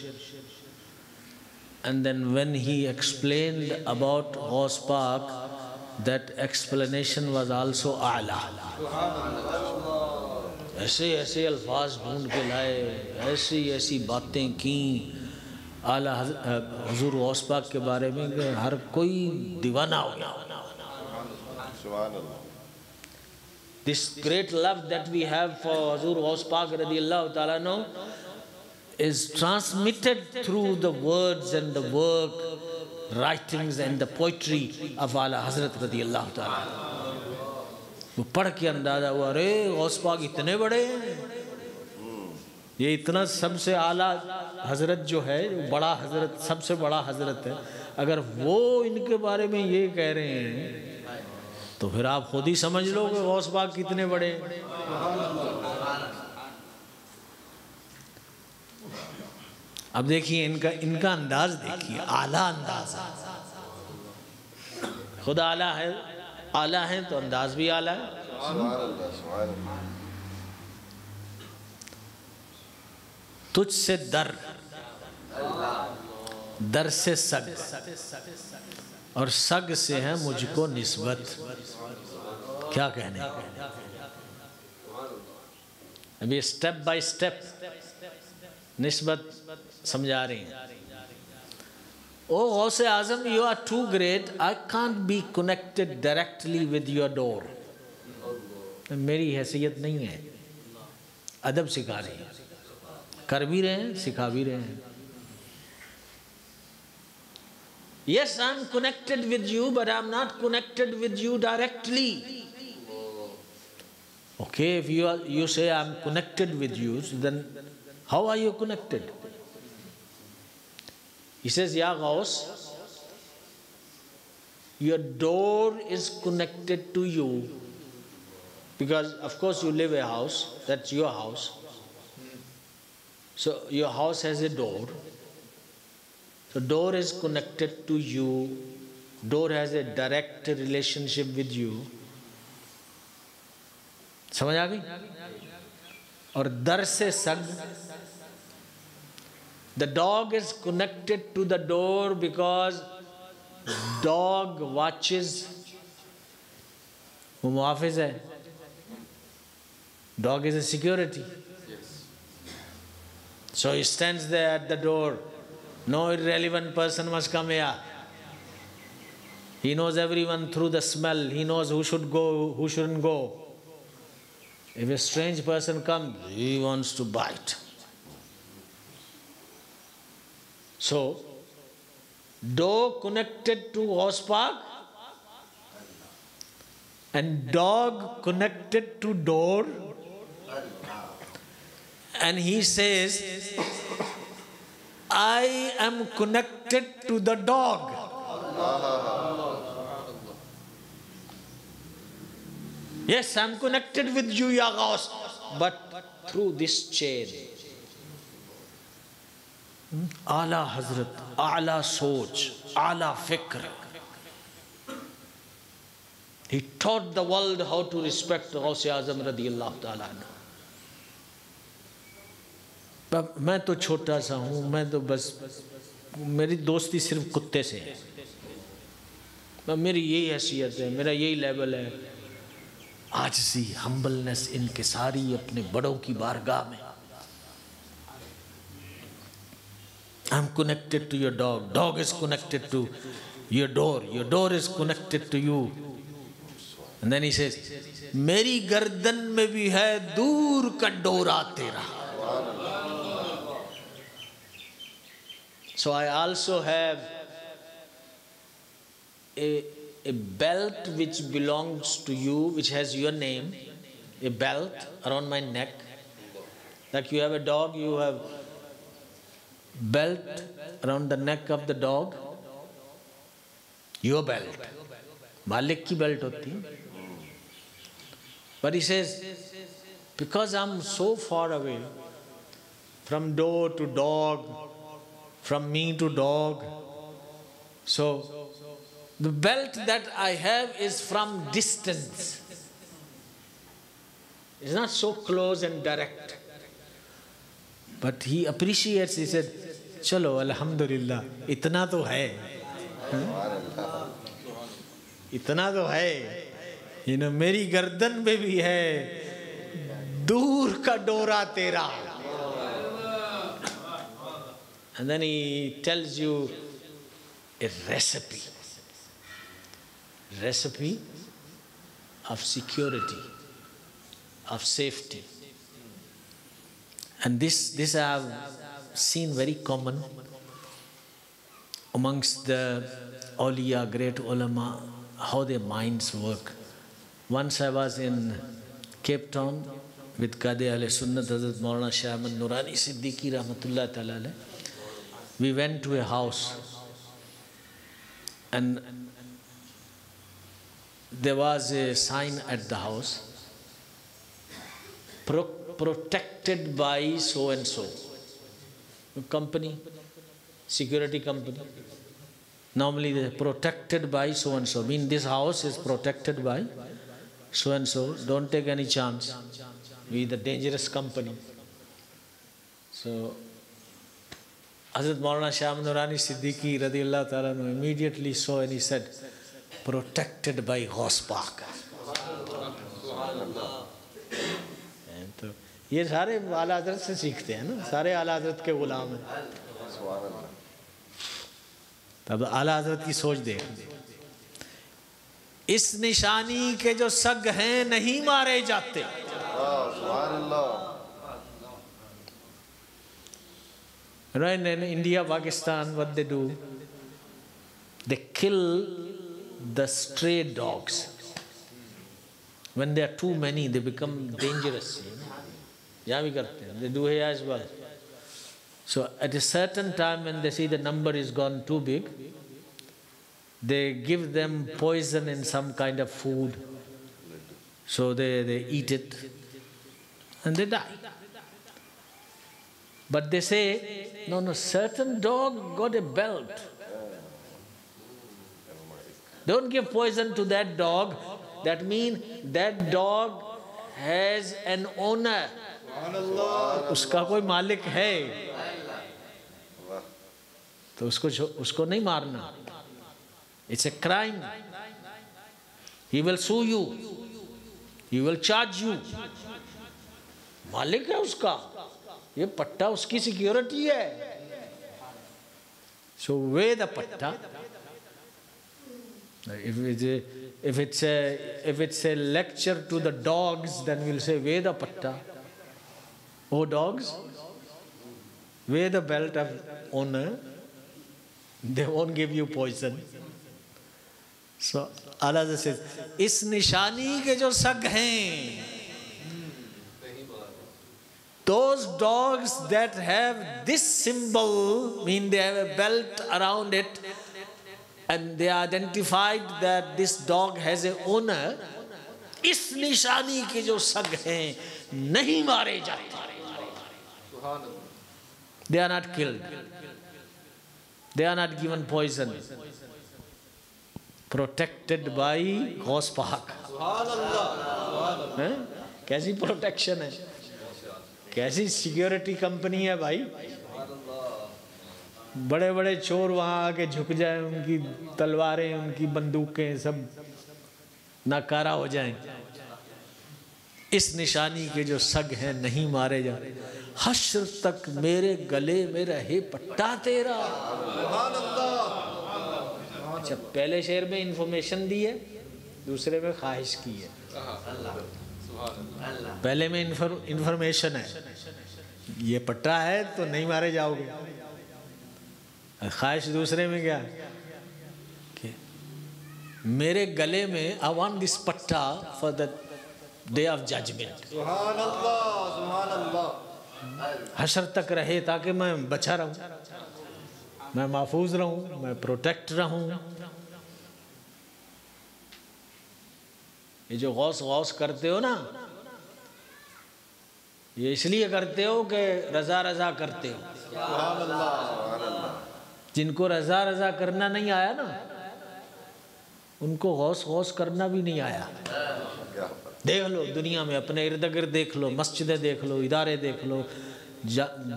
And then when he explained about Ghaus Pak, that explanation was also A'la. ऐसे अल्फाज ढूंढ के लाए, ऐसी बातें की आला हुजूर गौस पाक के बारे में कि हर कोई दीवाना हो गया. This great love that we have for Hazur Ghaus Pak radiyallahu ta'ala anhu is transmitted through the words and the work, writings and the poetry of Ala Hazrat radiyallahu ta'ala. वो पढ़ के अंदाजा हुआ, अरे गौस पाक इतने बड़े हैं, ये इतना सबसे आला हजरत जो है, बड़ा हजरत, सबसे बड़ा हजरत है, अगर वो इनके बारे में ये कह रहे हैं तो फिर आप खुद ही समझ लो कि गौस पाक कितने बड़े हैं. اب دیکھیے ان کا انداز دیکھیے، اعلیٰ انداز ہے. خود اعلیٰ ہے تو انداز بھی اعلیٰ ہے. تجھ سے در سے سگ، اور سگ سے ہے مجھ کو نسبت. کیا کہنے، ابھی سٹیپ بائی سٹیپ نسبت سمجھا رہی ہیں. او غوث اعظم، you are too great, I can't be connected directly with your door. میری حیثیت نہیں ہے. ادب سکھا رہے ہیں، کر بھی رہے ہیں، سکھا بھی رہے ہیں. Yes, I'm connected with you, but I'm not connected with you directly. Okay, if you say I'm connected with you, then how are you connected? He says, Ya Ghaus, your door is connected to you, because of course you live a house, that's your house. So your house has a door. The door is connected to you. Door has a direct relationship with you. سمجھ آ گئی؟ اور در سے سگ. The dog is connected to the door because dog watches. وہ محافظ ہے. Dog is a security. So he stands there at the door. No irrelevant person must come here. He knows everyone through the smell. He knows who should go, who shouldn't go. If a strange person comes, he wants to bite. So, door connected to horse park and dog connected to door. And he says, I am connected to the dog. Yes, I am connected with you, Ya Ghaus, but through this chain. A'la Hazrat, A'la Soch, A'la Fikr. He taught the world how to respect Ghaus Azam radiyallahu ta'ala anhu. میں تو چھوٹا سا ہوں، میں تو بس میری دوستی صرف کتے سے ہے، میری یہی حیثیت ہے، میرا یہی لیول ہے. عاجزی، ہمبلنس، انکساری اپنے بڑوں کی بارگاہ میں. I'm connected to your dog. Dog is connected to your door. Your door is connected to you. And then he says, میری گردن میں بھی ہے دور کا ڈورا تیرا. So I also have a belt which belongs to you, which has your name, a belt around my neck. Like you have a dog, you have belt around the neck of the dog. Your belt. Malik ki belt hoti hai. But he says, because I'm so far away from door to dog, from me to dog, so the belt that I have is from distance. It's not so close and direct. But he appreciates, he said, chalo, alhamdulillah, itna to hai. Itna to hai. You know, meri gardan mein bhi hai, dur ka dora tera. And then he tells you a recipe of security, of safety. And this I have seen very common amongst the awliya, great ulama, how their minds work. Once I was in Cape Town with Qadi Ahle Sunnat Hazrat Maulana Shah Ahmad Nurani Siddiqui Rahmatullah Ta'ala alayh. We went to a house and there was a sign at the house, protected by so and so. company, security company. Normally they're protected by so and so. I mean, this house is protected by so and so. Don't take any chance. We the dangerous company. So Hazrat Maulana Shah Nurani Siddiqui radiallahu ta'ala immediately saw and he said, protected by Ghaus Pak. تو یہ سارے اعلیٰ حضرت سے سیکھتے ہیں نا, سارے اعلیٰ حضرت کے غلام ہیں. تب اعلیٰ حضرت کی سوچ دیکھ, اس نشانی کے جو سگ ہیں نہیں مارے جاتے. In India, Pakistan, what they do, they kill the stray dogs. When there are too many, they become dangerous. They do here as well. So at a certain time when they see the number is gone too big, they give them poison in some kind of food. So they eat it and they die. But they say, no, certain dog got a belt. Don't give poison to that dog. That means that dog has an owner. Uska koi malik hai. تو اس کو نہیں مارنا. It's a crime. He will sue you. He will charge you. مالک ہے اس کا, یہ پٹا اس کی security ہے. So weigh the patta. If it's a lecture to the dogs, then we'll say weigh the patta. Oh dogs, weigh the belt of owner. They won't give you poison. So Allah says, اس نشانی کے جو سگ ہیں, those dogs that have this symbol, mean they have a belt around it, and they identified that this dog has a owner, اس نشانی کے جو سگ ہیں نہیں مارے جاتے. They are not killed. They are not given poison. Protected by Ghaus Pak. کیسی protection ہے, کیسی سیکیورٹی کمپنی ہے بھائی. بڑے بڑے چور وہاں آ کے جھک جائیں, ان کی تلواریں, ان کی بندوقیں سب ناکارہ ہو جائیں. اس نشانی کے جو سگ ہیں نہیں مارے جائیں. حشر تک میرے گلے میں رہے پٹا تیرا. اچھا, پہلے شعر میں انفارمیشن دی ہے, دوسرے میں خواہش کی ہے. پہلے میں انفارمیشن ہے, یہ پٹا ہے تو نہیں مارے جاؤ گے. خواہش دوسرے میں کیا, کہ میرے گلے میں I want this پٹا for the day of judgment. سبحان اللہ, سبحان اللہ. حشر تک رہے تاکہ میں بچا رہوں, میں محفوظ رہوں, میں پروٹیکٹ رہوں. یہ جو غوث کرتے ہو نا, یہ اس لیے کرتے ہو کہ رضا کرتے ہو. سبحان اللہ. جن کو رضا کرنا نہیں آیا نا, ان کو غوث کرنا بھی نہیں آیا. دیکھ لو دنیا میں, اپنے ارد گرد دیکھ لو, مسجدیں دیکھ لو, ادارے دیکھ لو,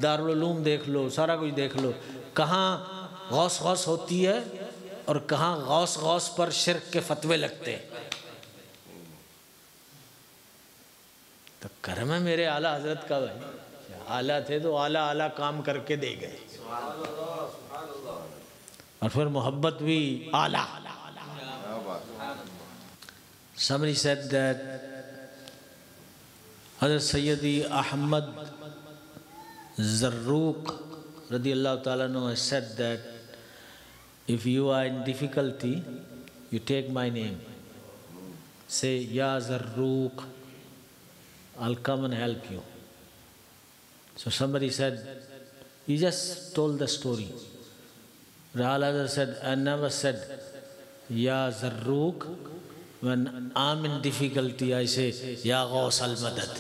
دارالعلوم دیکھ لو, سارا کچھ دیکھ لو. کہاں غوث ہوتی ہے اور کہاں غوث پر شرک کے فتوے لگتے ہیں. تو کرم ہے میرے اعلیٰ حضرت کا بھائی, اعلیٰ تھے تو اعلیٰ کام کر کے دے گئے, اور پھر محبت بھی اعلیٰ. Somebody said that Hazrat Sayyidi Ahmad Zarruq radiallahu ta'ala anhu has said that if you are in difficulty, you take my name. Say, Ya Zarruq, I'll come and help you. So somebody said, he just told the story. Rahul Hazrat said, I never said, Ya Zarruq. When I'm in difficulty, I say, Ya Ghaus al-Madad.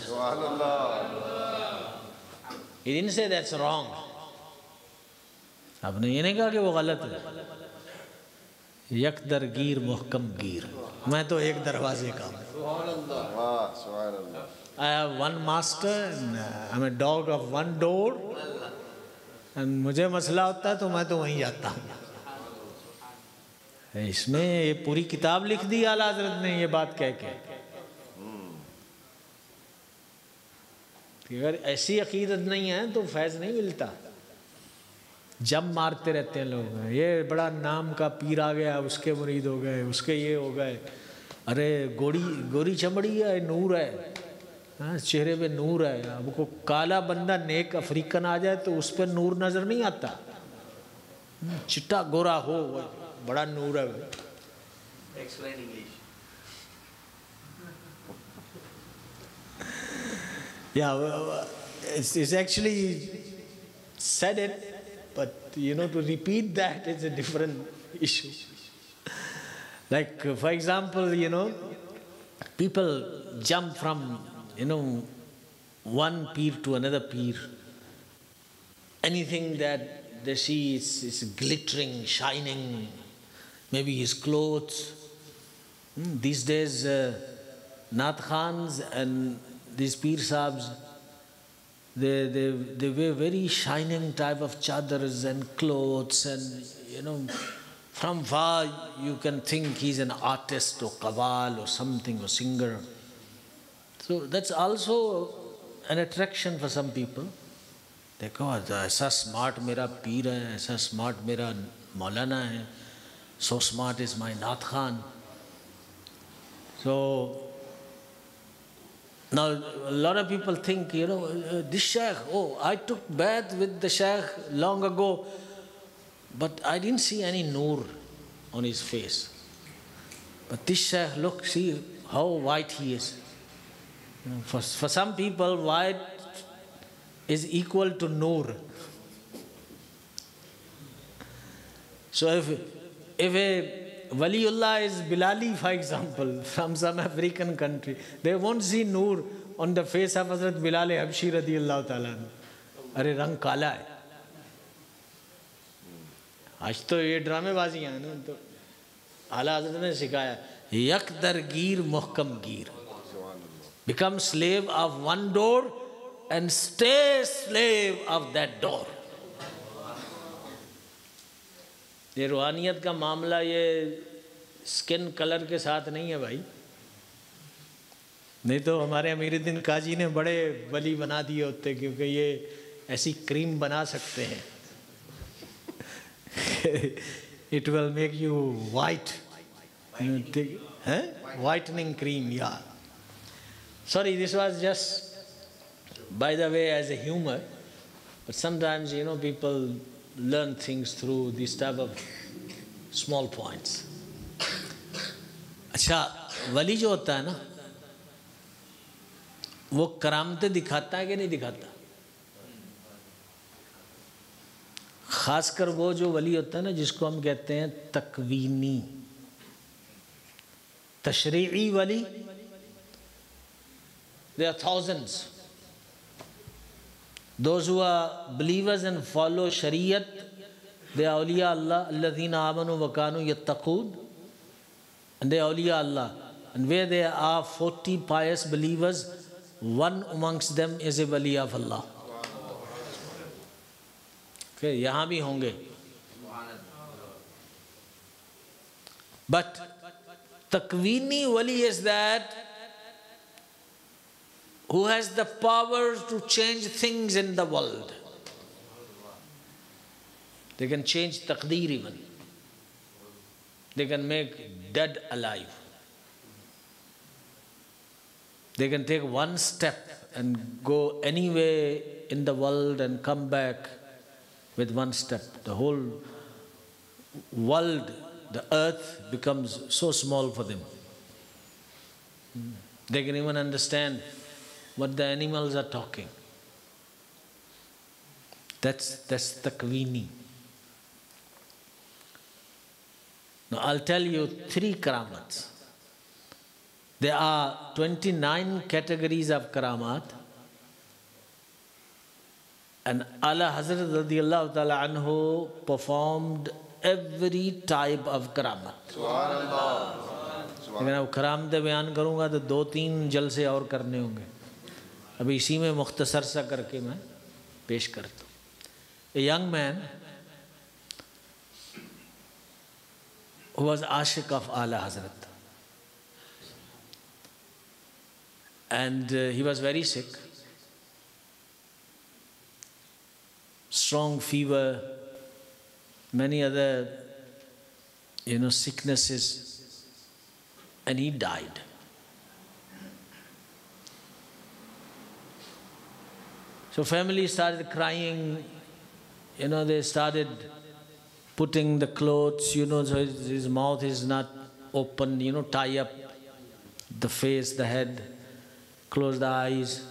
He didn't say that's wrong. آپ نے یہ نہیں کہا کہ وہ غلط ہے. یک در گیر محکم گیر. میں تو ایک دروازے کا ہوں. سبحان اللہ. واہ سبحان اللہ. I have one master and I'm a dog of one door. And مجھے مسئلہ ہوتا ہے تو میں تو وہیں جاتا ہوں. اس میں یہ پوری کتاب لکھ دی اعلیٰ حضرت نے یہ بات کہہ کے. اگر ایسی عقیدت نہیں ہے تو فیض نہیں ملتا. جب مارتے رہتے ہیں لوگ, یہ بڑا نام کا پیر آ گیا, اس کے مرید ہو گئے, اس کے یہ ہو گئے. ارے گوری چمڑی ہے, نور ہے, چہرے پہ نور ہے. اب کو کالا بندہ نیک افریقن آ جائے تو اس پہ نور نظر نہیں آتا. چٹا گورا ہو, بڑا نور ہے. Yeah, it's actually said it, but to repeat that is a different issue. Like, for example, people jump from, one peer to another peer. Anything that they see is glittering, shining, maybe his clothes. These days, Naat Khans and these Peer Sahibs, they wear very shining type of chadars and clothes, and from far you can think he's an artist or qawwal or something, or singer. So that's also an attraction for some people. They go, aisa smart mera peer hai, aisa smart mera maulana hai, so smart is my Naat Khan. So now a lot of people think, this Shaykh, I took bath with the Shaykh long ago, but I didn't see any noor on his face. But this Shaykh, look, see how white he is. For some people, white is equal to noor. So if a Waliullah is Bilali, for example, from some African country, they won't see noor on the face of Hazrat Bilal Habshi radiyallahu ta'ala. Arey rang kala hai. آج تو یہ ڈرامے بازیاں ہیں نا, تو اعلیٰ حضرت نے سکھایا یک در گیر محکم گیر. Become slave of one door and stay slave of that door. یہ روحانیت کا معاملہ یہ سکن کلر کے ساتھ نہیں ہے بھائی. نہیں تو ہمارے امیر الدین قاضی نے بڑے ولی بنا دیے ہوتے, کیونکہ یہ ایسی کریم بنا سکتے ہیں. It will make you white. Whitening cream, yeah. Sorry, this was just, by the way, as a humor. But sometimes, people learn things through these type of small points. اچھا, ولی جو ہوتا ہے نا, وہ کرامتیں دکھاتا ہے کہ نہیں دکھاتا؟ خاص کر وہ جو ولی ہوتا ہے نا جس کو ہم کہتے ہیں تکوینی, تشریعی ولی. There are thousands. Those who are believers and follow Shariat, they are awliya Allah, alladhina amanu wa kanu yattaqoon, and they are awliya Allah. And where there are 40 pious believers, one amongst them is a wali of Allah. Okay, یہاں بھی ہوں گے. But تکوینی wali is that who has the power to change things in the world. They can change taqdeer even. They can make dead alive. They can take one step and go anywhere in the world and come back with one step. The whole world, the earth becomes so small for them. They can even understand what the animals are talking. That's takwini. Now I'll tell you 3 karamats. There are 29 categories of karamat, And Ala Hazrat radiallahu ta'ala anhu performed every type of karamat. لیکن اب کرامتیں بیان کروں گا تو 2-3 جلسے اور کرنے ہوں گے. ابھی اسی میں مختصر سا کر کے میں پیش کرتا ہوں. A young man who was Ashiq of Ala Hazrat. And he was very sick. Strong fever, many other, sicknesses, and he died. So family started crying, they started putting the clothes, so his mouth is not open, tie up the face, the head, close the eyes,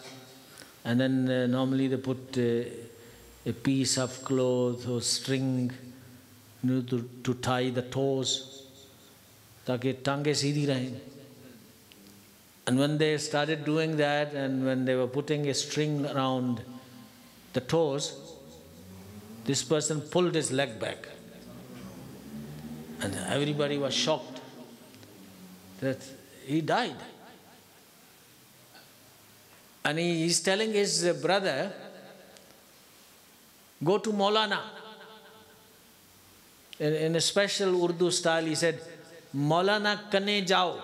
and then normally they put a piece of cloth or string to tie the toes, taaki tange seedhi rahe. And when they started doing that, and when they were putting a string around the toes, this person pulled his leg back. And everybody was shocked that he died. And he's telling his brother, go to Maulana. In a special Urdu style, he said, Maulana kane jao.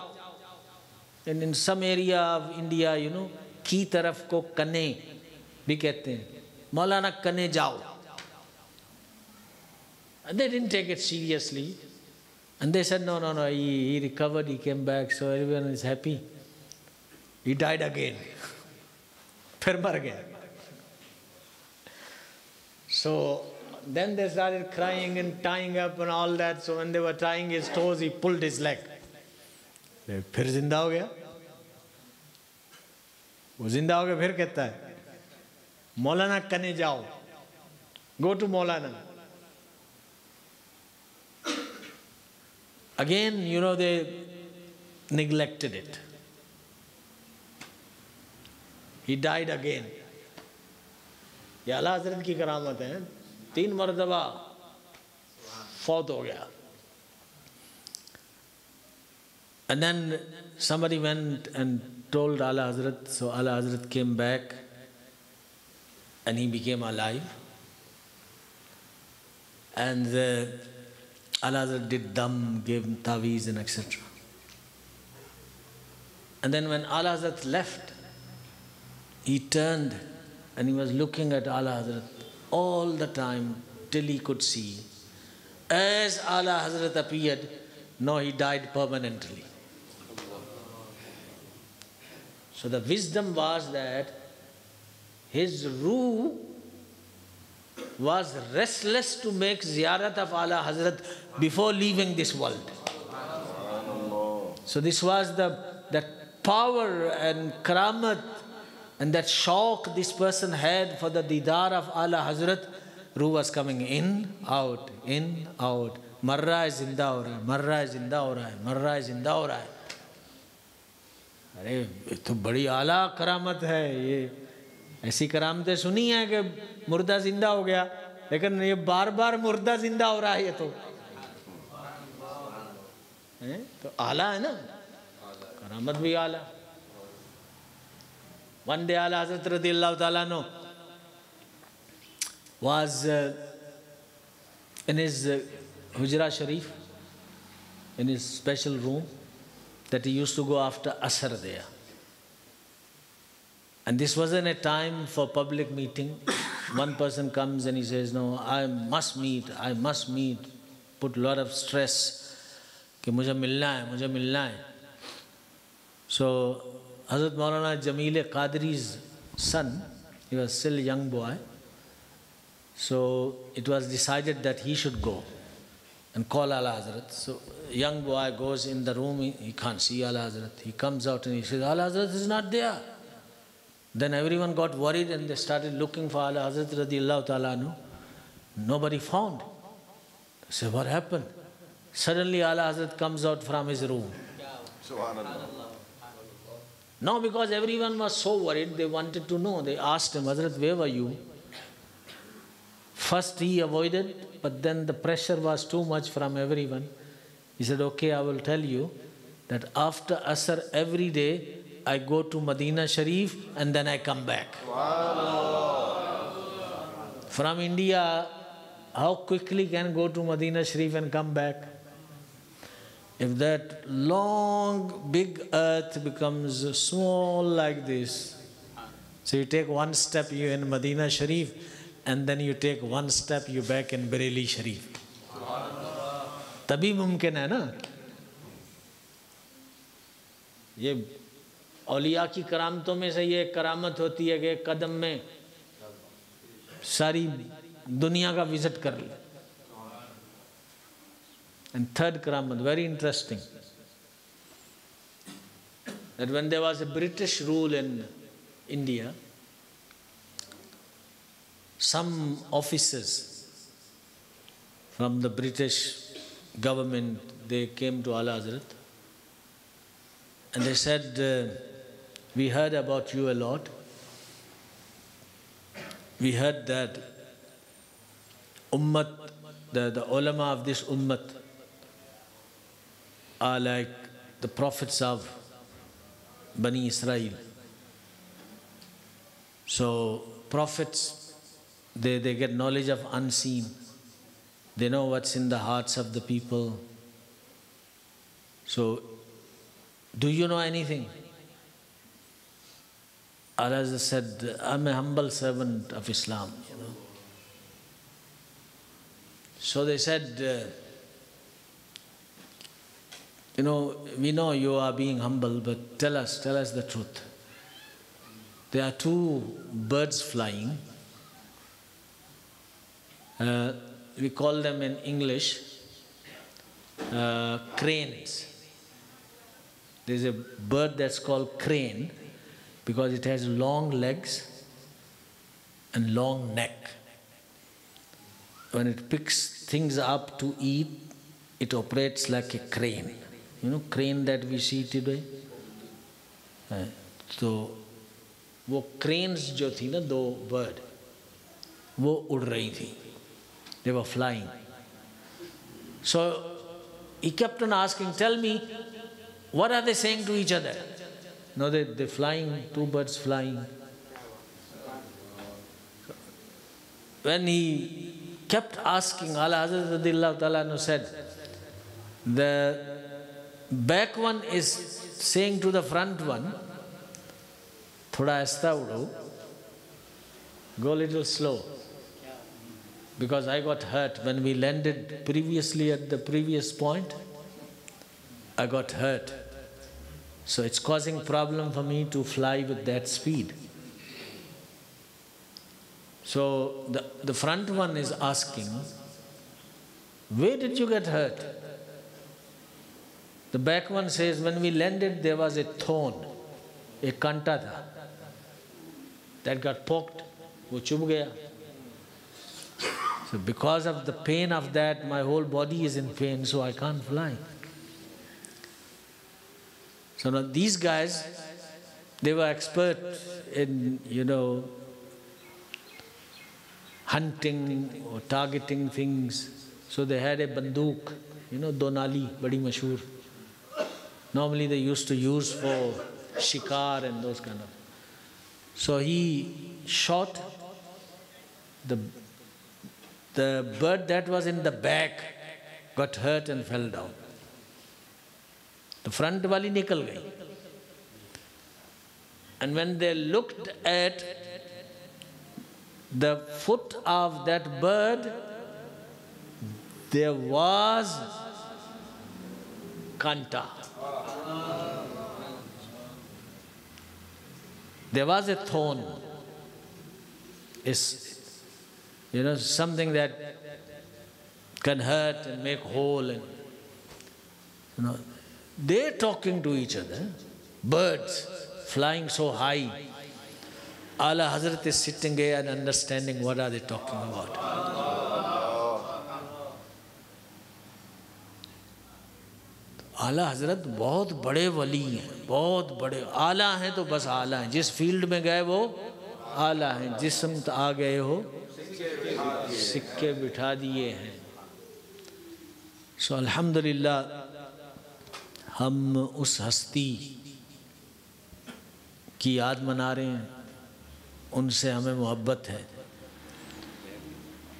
And in some area of India, ki taraf ko kane bhi kehte hain. Maulana kane jao. And they didn't take it seriously. And they said, no, he recovered, he came back, so everyone is happy. He died again. Phir mar gaya. So then they started crying and tying up and all that. So when they were tying his toes, he pulled his leg. Phir zinda ho gaya. Wo zinda ho gaya, phir kehta hai, Maulana kane jao. Go to Maulana. Again, they neglected it. He died again. یہ اعلیٰ حضرت کی کرامت ہے. 3 مرتبہ فوت ہو گیا. And then somebody went and told Ala Hazrat, so Ala Hazrat came back and he became alive. And Ala Hazrat did dam, gave taweez and etc. And then when Ala Hazrat left, he turned and he was looking at Ala Hazrat all the time till he could see. As Ala Hazrat appeared, no, he died permanently. So the wisdom was that his ruh was restless to make ziyarat of Ala Hazrat before leaving this world. So this was that power and karamat and that shock this person had for the didar of Ala Hazrat. Ruh was coming in, out, marra hai zinda ho raha hai, marra hai zinda ho raha hai, marra hai zinda ho raha hai. ارے یہ تو بڑی اعلیٰ کرامت ہے. یہ ایسی کرامتیں سنی ہیں کہ مردہ زندہ ہو گیا, لیکن یہ بار بار مردہ زندہ ہو رہا ہے. یہ تو اعلیٰ ہے نا, کرامت بھی اعلیٰ. One day Ala Hazrat radiallahu ta'ala anhu was in his Hujra Sharif, in his special room that he used to go after Asr there. And this wasn't a time for public meeting. One person comes and he says, no, I must meet, put a lot of stress, कि मुझे मिलना है. So Hazrat Maulana Jameel Qadri's son, he was still a young boy, so it was decided that he should go and call Ala Hazrat. So young boy goes in the room, he can't see Ala Hazrat. He comes out and he says, Ala Hazrat is not there. Then everyone got worried and they started looking for Ala Hazrat radiallahu ta'ala anhu. Nobody found. They said, what happened? Suddenly Ala Hazrat comes out from his room. Subhanallah. No, because everyone was so worried, they wanted to know. They asked him, Hazrat, where were you? First he avoided, but then the pressure was too much from everyone. He said, okay, I will tell you that after Asr every day I go to Medina Sharif and then I come back. From India, how quickly can go to Medina Sharif and come back? If that long big earth becomes small like this, so you take one step, you're in Medina Sharif, and then you take one step, you're back in Bareilly Sharif. तभी मुमकिन है ना. ये औलिया की करामतों में से ये एक करामत होती है कि एक कदम में सारी दुनिया का विजिट कर ले. And third karamat, very interesting, that when there was a British rule in India, some officers from the British government, they came to Ala Hazrat and they said, we heard about you a lot. We heard that Ummat, the ulama of this Ummat are like the prophets of Bani Israel. So prophets, they get knowledge of unseen. They know what's in the hearts of the people. So, do you know anything? Allah said, I'm a humble servant of Islam, you know. So they said, you know, we know you are being humble, but tell us the truth. There are two birds flying. We call them in English cranes. There's a bird that's called crane because it has long legs and long neck. When it picks things up to eat, it operates like a crane. You know, crane that we see today? So, वो cranes जो थी ना, दो bird, वो उड़ रही थी. They were flying. So he kept on asking, tell me, what are they saying to each other? No, they're flying, two birds flying. When he kept asking, Allah Hazrat Radhiyallahu Ta'ala said, the back one is saying to the front one, thoda aista udo, go a little slow. Because I got hurt when we landed previously at the previous point. I got hurt. So it's causing problem for me to fly with that speed. So the front one is asking, where did you get hurt? The back one says, when we landed there was a thorn, a kanta tha, that got poked, wo chub gaya. So because of the pain of that, my whole body is in pain, so I can't fly. So now these guys, they were expert in, you know, hunting or targeting things. So they had a banduk, you know, donali, badi mashhoor. Normally they used to use for shikar and those kind of. So he shot the bird that was in the back, got hurt and fell down. The front wali nikal gayi. And when they looked at the foot of that bird, there was kanta. There was a thorn. It's, you know, something that can hurt and make whole. And, you know, they're talking to each other. Birds flying so high. Ala Hazrat is sitting here and understanding what are they talking about. आला हजरत बहुत बड़े वली हैं, बहुत बड़े आला हैं तो बस आला हैं. जिस फील्ड में गए वो आला हैं, जिस समत आ गए हो سکے بٹھا دیے ہیں. سو الحمدللہ ہم اس ہستی کی یاد منا رہے ہیں، ان سے ہمیں محبت ہے.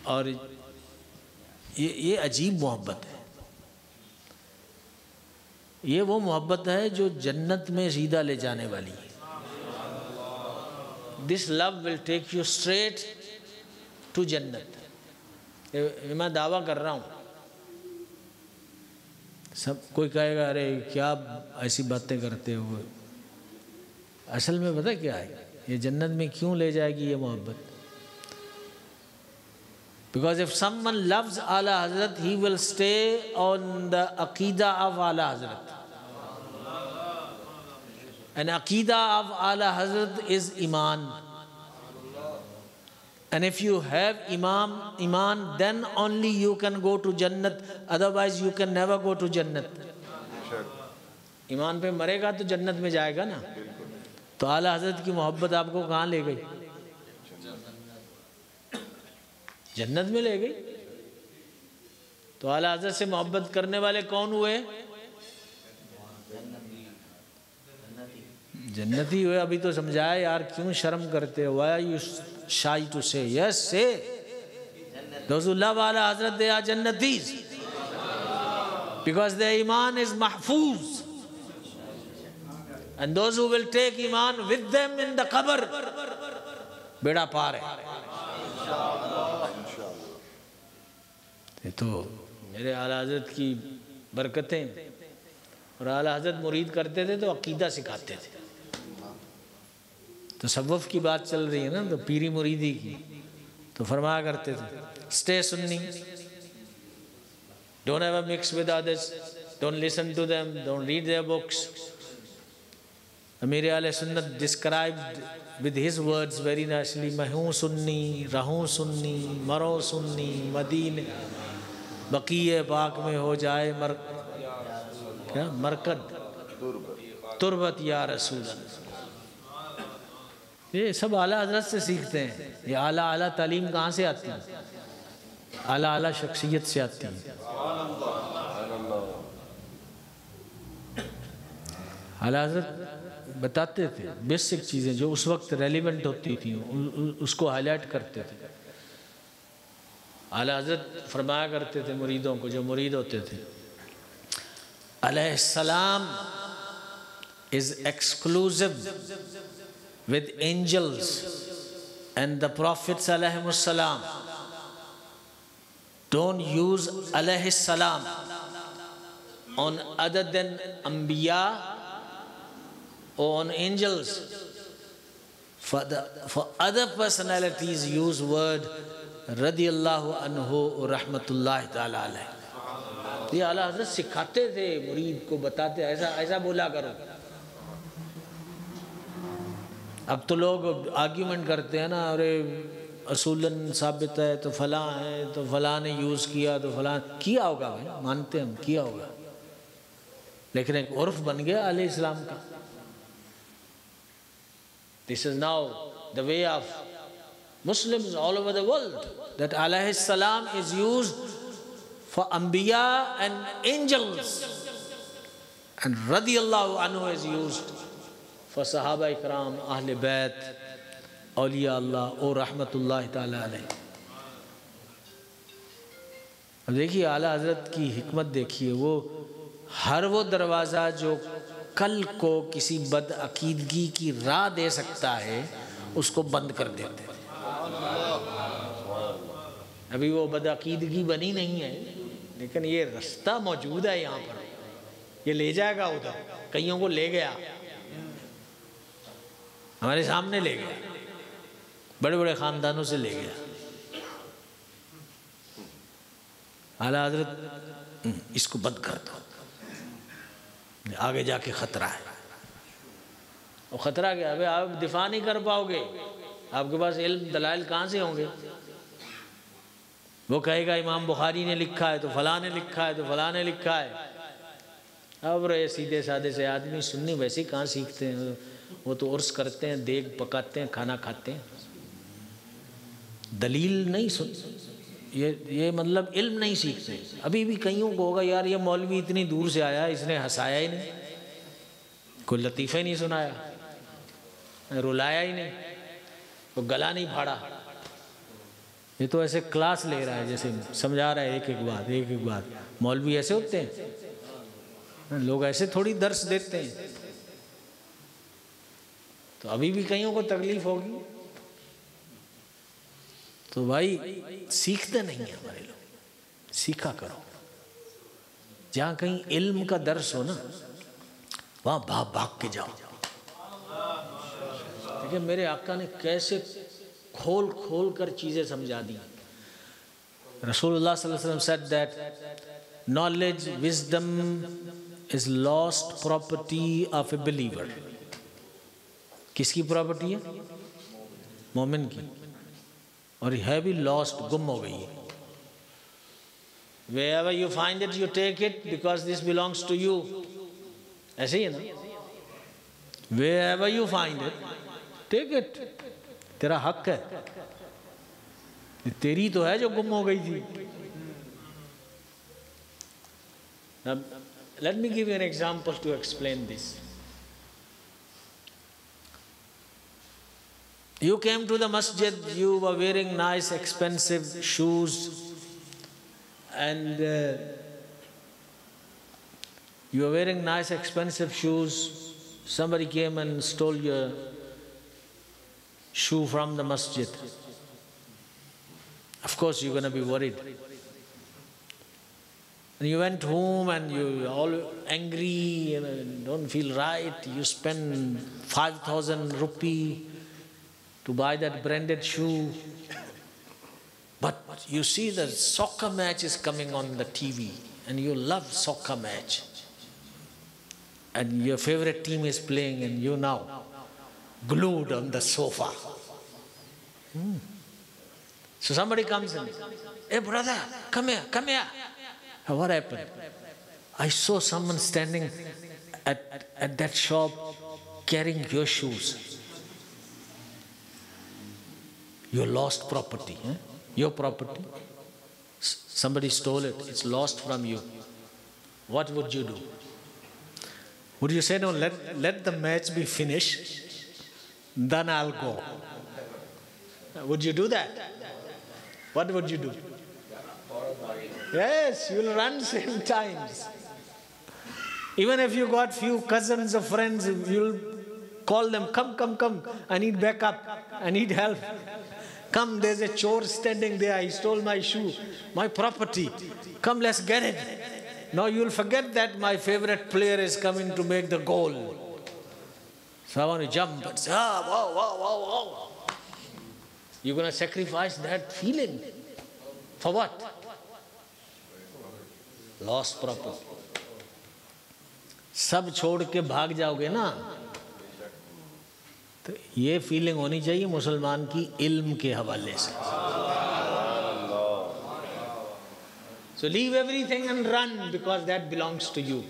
اور یہ عجیب محبت ہے. یہ وہ محبت ہے جو جنت میں سیدھا لے جانے والی ہے. This love will take you straight to جنت. میں دعویٰ کر رہا ہوں. سب کوئی کہے گا ارے کیا ایسی باتیں کرتے ہو. اصل میں پتہ کیا ہے یہ جنت میں کیوں لے جائے گی یہ محبت. Because if someone loves Ala Hazrat, he will stay on the Aqidah of Ala Hazrat. And Aqidah of Ala Hazrat is Iman. And if you have Iman, then only you can go to Jannat. Otherwise you can never go to Jannat. ایمان پہ مرے گا تو جنت میں جائے گا نا. تو اعلیٰ حضرت کی محبت آپ کو کہاں لے گئی؟ جنت میں لے گئی. تو اعلیٰ حضرت سے محبت کرنے والے کون ہوئے؟ جنتی ہوئے. ابھی تو سمجھایا یار کیوں شرم کرتے ہو. Why are you shy to say? Yes, say. Those who love Ala Hazrat, they are Jannatis. Because their iman is mahfuz. And those who will take iman with them in the qabr, beda paar hai. یہ تو میرے اعلیٰ حضرت کی برکتیں. اور اعلیٰ حضرت مرید کرتے تھے تو عقیدہ سکھاتے تھے. تصوف کی بات چل رہی ہے نا تو پیری مریدی کی. تو فرمایا کرتے تھے stay Sunni, don't ever mix with others, don't listen to them, don't read their books. Amir Ahle Sunnat described with his words very nicely, میں ہوں سنی، رہوں سنی، مروں سنی، مدینے بقیہ پاک میں ہو جائے مرکد تربت یا رسول اللہ. یہ سب اعلیٰ حضرت سے سیکھتے ہیں. یہ اعلیٰ تعلیم کہاں سے آتی ہے؟ اعلیٰ شخصیت سے آتی ہے. اعلیٰ حضرت بتاتے تھے بیسک چیزیں جو اس وقت ریلیونٹ ہوتی تھیں اس کو ہائی لائٹ کرتے تھے. اعلیٰ حضرت فرمایا کرتے تھے مریدوں کو جو مرید ہوتے تھے, علیہ السلام is exclusive with angels and the prophets alayhim assalam. Don't use alayhi salam on other than anbiya or on angels. For other personalities use word radiyallahu anhu rahmatullahi ta'ala alayhi. یہ اعلیٰ حضرت سکھاتے تھے مرید کو, بتاتے ایسا بولا کرو. اب تو لوگ آرگیومنٹ کرتے ہیں نا, ارے اصولاً ثابت ہے تو فلاں ہے تو فلاں نے یوز کیا تو فلاں کیا ہوگا. بھائی مانتے ہم کیا ہوگا, لیکن ایک عرف بن گیا علیہ السلام کا. This is now the way of Muslims all over the world, that alayhi salam is used for anbiya and angels, and radiyallahu anhu is used for sahaba ikram, ahl bayt, awliya Allah اور رحمت اللہ تعالی علیہ. اب دیکھیے اعلیٰ حضرت کی حکمت دیکھیے, وہ ہر وہ دروازہ جو کل کو کسی بد عقیدگی کی راہ دے سکتا ہے اس کو بند کر دیتے. ابھی وہ بد عقیدگی بنی نہیں ہے, لیکن یہ رستہ موجود ہے یہاں پر, یہ لے جائے گا ادھر. کئیوں کو لے گیا, ہمارے سامنے لے گیا, بڑے بڑے خاندانوں سے لے گیا. اعلیٰ حضرت اس کو بند کر دو, آگے جا کے خطرہ ہے. اور خطرہ کیا ہے؟ آپ دفاع نہیں کر پاؤ گے, آپ کے پاس علم دلائل کہاں سے ہوں گے؟ وہ کہے گا امام بخاری نے لکھا ہے تو فلاں نے لکھا ہے تو فلاں نے لکھا ہے. اب رہے سیدھے سادے سے آدمی سنی ویسے کہاں سیکھتے ہیں, وہ تو عرس کرتے ہیں, دیگ پکاتے ہیں, کھانا کھاتے ہیں, دلیل نہیں یہ مطلب علم نہیں سیکھتے. ابھی بھی کئیوں کو ہوگا یار یہ مولوی اتنی دور سے آیا, اس نے ہنسایا ہی نہیں, کوئی لطیفہ ہی نہیں سنایا, رلایا ہی نہیں, کوئی گلا نہیں پھاڑا. یہ تو ایسے کلاس لے رہا ہے جیسے سمجھا رہا ہے ایک ایک بات ایک ایک بات. مولوی ایسے ہوتے ہیں, لوگ ایسے تھوڑی درس دیتے ہیں. تو ابھی بھی کئیوں کو تکلیف ہوگی. تو بھائی سیکھتے نہیں ہیں ہمارے لوگ, سیکھا کرو. جہاں کہیں علم کا درس ہو نا وہاں بھاگ بھاگ کے جاؤ. دیکھیں میرے آقا نے کیسے کھول کھول کر چیزیں سمجھا دی. رسول اللہ صلی اللہ علیہ وسلم said that knowledge, wisdom is lost property of a believer. کس کی پراپرٹی ہے؟ مومن کی. اور یہ ہے بھی لاسٹ, گم ہو گئی ہے. Wherever you find it, you take it because this belongs to you. ایسے ہی ہے نا. Wherever you find it, take it. تیرا حق ہے, تیری تو ہے جو گم ہو گئی تھی. Now, let me give you an example to explain this. You came to the masjid, you were wearing nice expensive shoes, and you were wearing nice expensive shoes. Somebody came and stole your shoe from the masjid. Of course you're going to be worried. And you went home and you're all angry and don't feel right. You spend 5,000 rupee to buy that branded shoe. But you see the soccer match is coming on the TV and you love soccer match. And your favorite team is playing and you're now glued on the sofa. So somebody comes in, hey brother, come here, come here. What happened? I saw someone standing at that shop carrying your shoes. Your lost property, your property. Somebody stole it, it's lost from you. What would you do? Would you say, no, let the match be finished, then I'll go? Would you do that? What would you do? Yes, you will run 7 times. Even if you got few cousins or friends, you'll call them, come, I need backup, I need help. Come, there's a chore standing there, he stole my shoe, my property. Come, let's get it. Now you'll forget that my favorite player is coming to make the goal. So I want to jump and say, whoa. You're going to sacrifice that feeling. For what? Lost property. سب چھوڑ کے بھاگ جاؤ گے نا, تو یہ feeling ہونی چاہیے مسلمان کی علم کے حوالے سے. So leave everything and run because that belongs to you.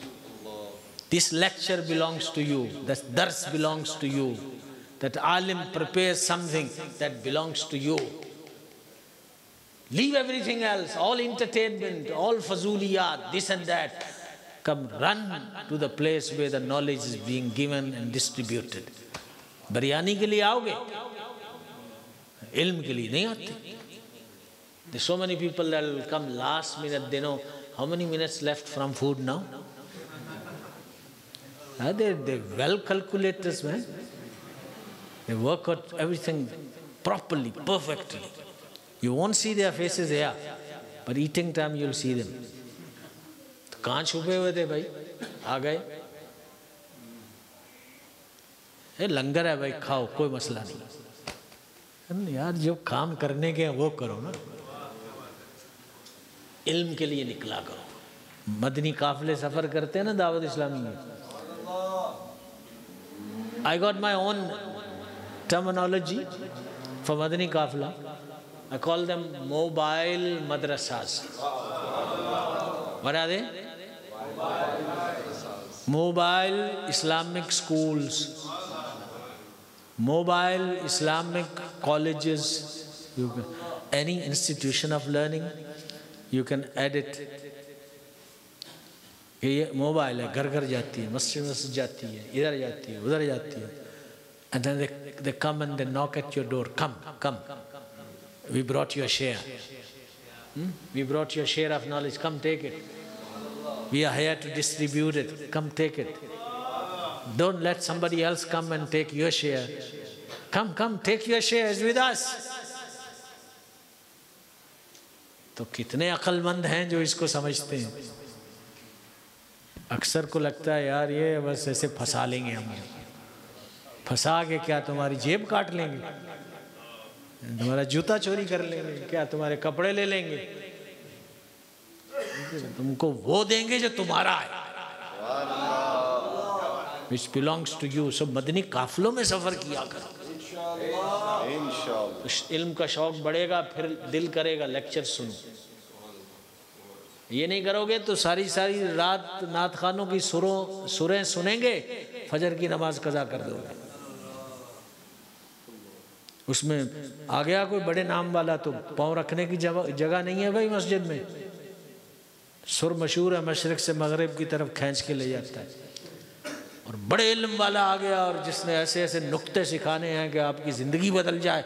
This lecture belongs to you. That dars belongs to you. That alim prepares something that belongs to you. Leave everything else, all entertainment, all fazuliyat, this and that. Come, run to the place where the knowledge is being given and distributed. Biryani ke liye aoge, ilm ke liye nahi aate. There's so many people that will come last minute, they know how many minutes left from food now. They're well calculators, man. They work out everything properly, perfectly. You won't see their faces here, but eating time you'll see them. کہاں چھپے ہوئے تھے بھائی, آ گئے. لنگر ہے بھائی, کھاؤ, کوئی مسئلہ نہیں. یار جو کام کرنے کے وہ کرو نا, علم کے لیے نکلا کرو. مدنی قافلے سفر کرتے ہیں نا دعوت اسلامی میں. I got my own terminology for Madani Qafla. I call them mobile madrasas. What are they? Mobile Islamic schools, mobile Islamic colleges. any institution of learning, you can add it. یہ موبائل ہے، گھر گھر جاتی ہے، مسجد جاتی ہے، ادھر جاتی ہے، ادھر جاتی ہے. And then they come and they knock at your door. Come. We brought your share. We brought your share of knowledge. Come take it. We are here to distribute it. Come take it. Don't let somebody else come and take your share. Come, take your share. It's with us. تو کتنے عقل مند ہیں جو اس کو سمجھتے ہیں. اکثر کو لگتا ہے یار یہ بس ایسے پھنسا لیں گے ہم، پھنسا کے کیا تمہاری جیب کاٹ لیں گے، تمہارا جوتا چوری کر لیں گے، کیا تمہارے کپڑے لے لیں گے، تم کو وہ دیں گے جو تمہارا ہے، which belongs to you. سب مدنی قافلوں میں سفر کیا کرو، علم کا شوق بڑھے گا، پھر دل کرے گا لیکچر سنو. یہ نہیں کرو گے تو ساری رات نعت خوانوں کی سریں سنیں گے، فجر کی نماز قضا کر دو گے. اس میں آ گیا کوئی بڑے نام والا تو پاؤں رکھنے کی جگہ نہیں ہے بھائی مسجد میں. سر مشہور ہے، مشرق سے مغرب کی طرف کھینچ کے لے جاتا ہے. اور بڑے علم والا آ گیا اور جس نے ایسے ایسے نکتے سکھانے ہیں کہ آپ کی زندگی بدل جائے،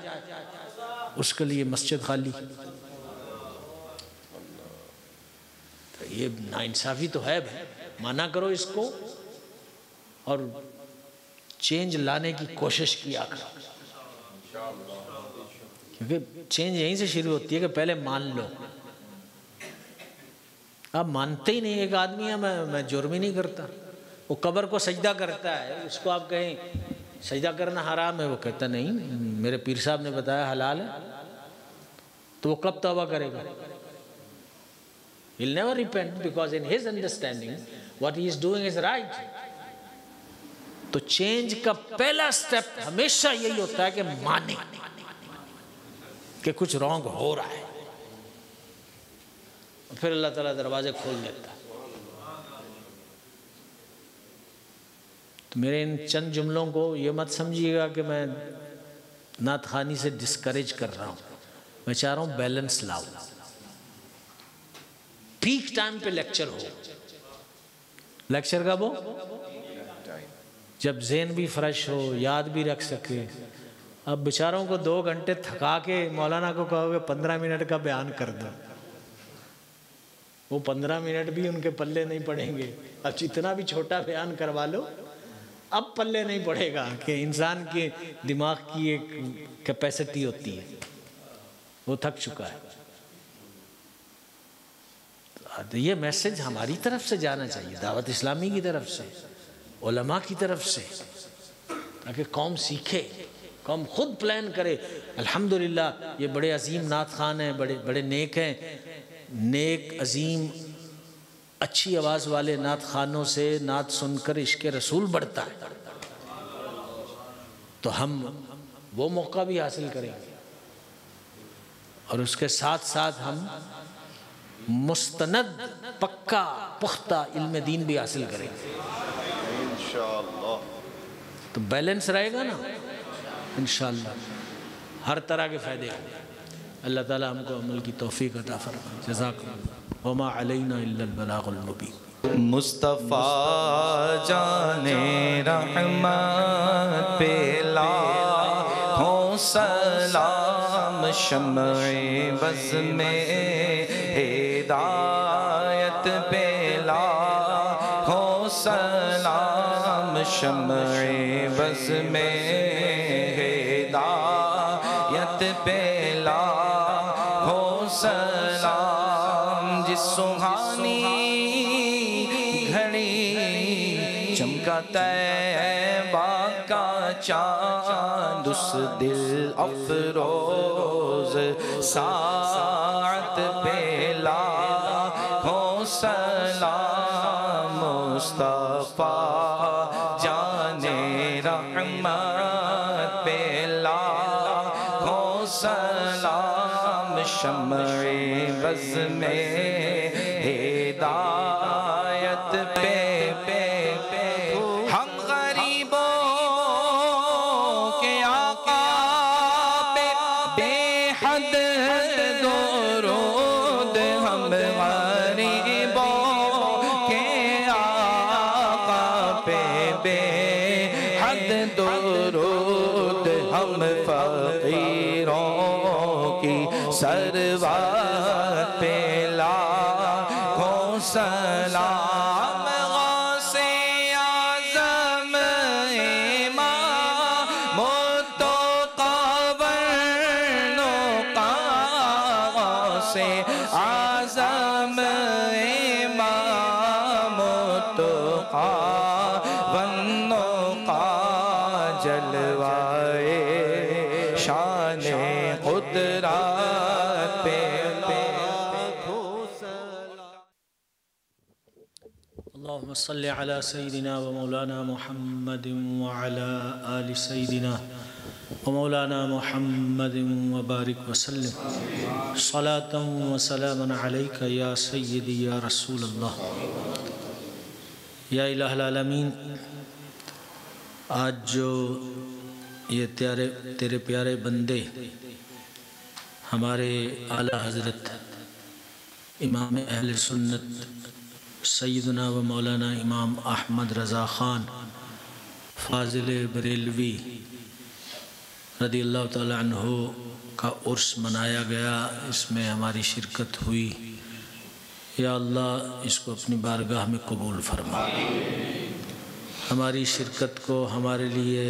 اس کے لیے مسجد خالی. یہ ناانصافی تو ہے بھائی، مانا کرو اس کو اور چینج لانے کی کوشش کیا کرو، کیونکہ چینج یہیں سے شروع ہوتی ہے کہ پہلے مان لو. آپ مانتے ہی نہیں. ایک آدمی ہے میں جرم ہی نہیں کرتا، وہ قبر کو سجدہ کرتا ہے، اس کو آپ کہیں سجدہ کرنا حرام ہے، وہ کہتا نہیں میرے پیر صاحب نے بتایا حلال ہے. تو وہ کب توبہ کرے گا؟ He'll never repent because in his understanding what he is doing is right. تو چینج کا پہلا سٹیپ ہمیشہ یہی ہوتا ہے کہ مانے کہ کچھ رانگ ہو رہا ہے، پھر اللہ تعالیٰ دروازے کھول دیتا ہے. تو میرے ان چند جملوں کو یہ مت سمجھیے گا کہ میں نعت خوانی سے ڈسکریج کر رہا ہوں. میں چاہ رہا ہوں بیلنس لاؤ. پیک ٹائم پہ لیکچر ہو. لیکچر کب ہو؟ جب ذہن بھی فریش ہو، یاد بھی رکھ سکے. اب بیچاروں کو 2 گھنٹے تھکا کے مولانا کو کہو گے 15 منٹ کا بیان کر دو، وہ 15 منٹ بھی ان کے پلے نہیں پڑیں گے. اب جتنا بھی چھوٹا بیان کروا لو اب پلے نہیں پڑے گا، کہ انسان کے دماغ کی ایک کیپیسٹی ہوتی ہے، وہ تھک چکا ہے. یہ میسج ہماری طرف سے جانا چاہیے، دعوت اسلامی کی طرف سے، علماء کی طرف سے، تاکہ قوم سیکھے، قوم خود پلان کرے. الحمدللہ یہ بڑے عظیم نعت خوان ہیں، بڑے نیک ہیں. نیک عظیم اچھی آواز والے نعت خوانوں سے نعت سن کر عشق رسول بڑھتا ہے. تو ہم وہ موقع بھی حاصل کریں گے، اور اس کے ساتھ ساتھ ہم مستند پکا پختہ علم دین بھی حاصل کریں گے انشاءاللہ. تو بیلنس رہے گا نا انشاءاللہ، ہر طرح کے فائدے ہوں. اللہ تعالیٰ ہم کو عمل کی توفیق عطا فرمائے. جزاکم اللہ. وما علینا الا البلاغ المبین. مصطفیٰ جان رحمت پہ لاکھوں سلام، شمع بز میں ہدایت پہ لاکھوں سلام، شمع بز میں ہدایت پہ لاکھوں سلام. جس سہانی گھڑی چمکا طیبہ کا چاند، اس دل افروز ساعت پہ لاکھوں سلام. مصطفیٰ جان رحمت پہ لاکھوں سلام، شمع بز میں ہدایت پہ. ہم غریبوں کے آقا پہ بے حد سلام غوث اعظم امام التقی والنقا غوث اعظم امام التقی والنقا جلوائے شان قدرت پہ اللهم صل على سيدنا ومولانا محمد وعلى آل سيدنا ومولانا محمد وبارك وسلم صلاة وسلاما عليك يا سيدي يا رسول الله یا الہ العالمین. آج جو یہ تیرے پیارے بندے ہمارے اعلیٰ حضرت امام اہل سنت سیدنا و مولانا امام احمد رضا خان فاضل بریلوی رضی اللہ تعالی عنہ کا عرس منایا گیا، اس میں ہماری شرکت ہوئی. یا اللہ اس کو اپنی بارگاہ میں قبول فرما، ہماری شرکت کو ہمارے لیے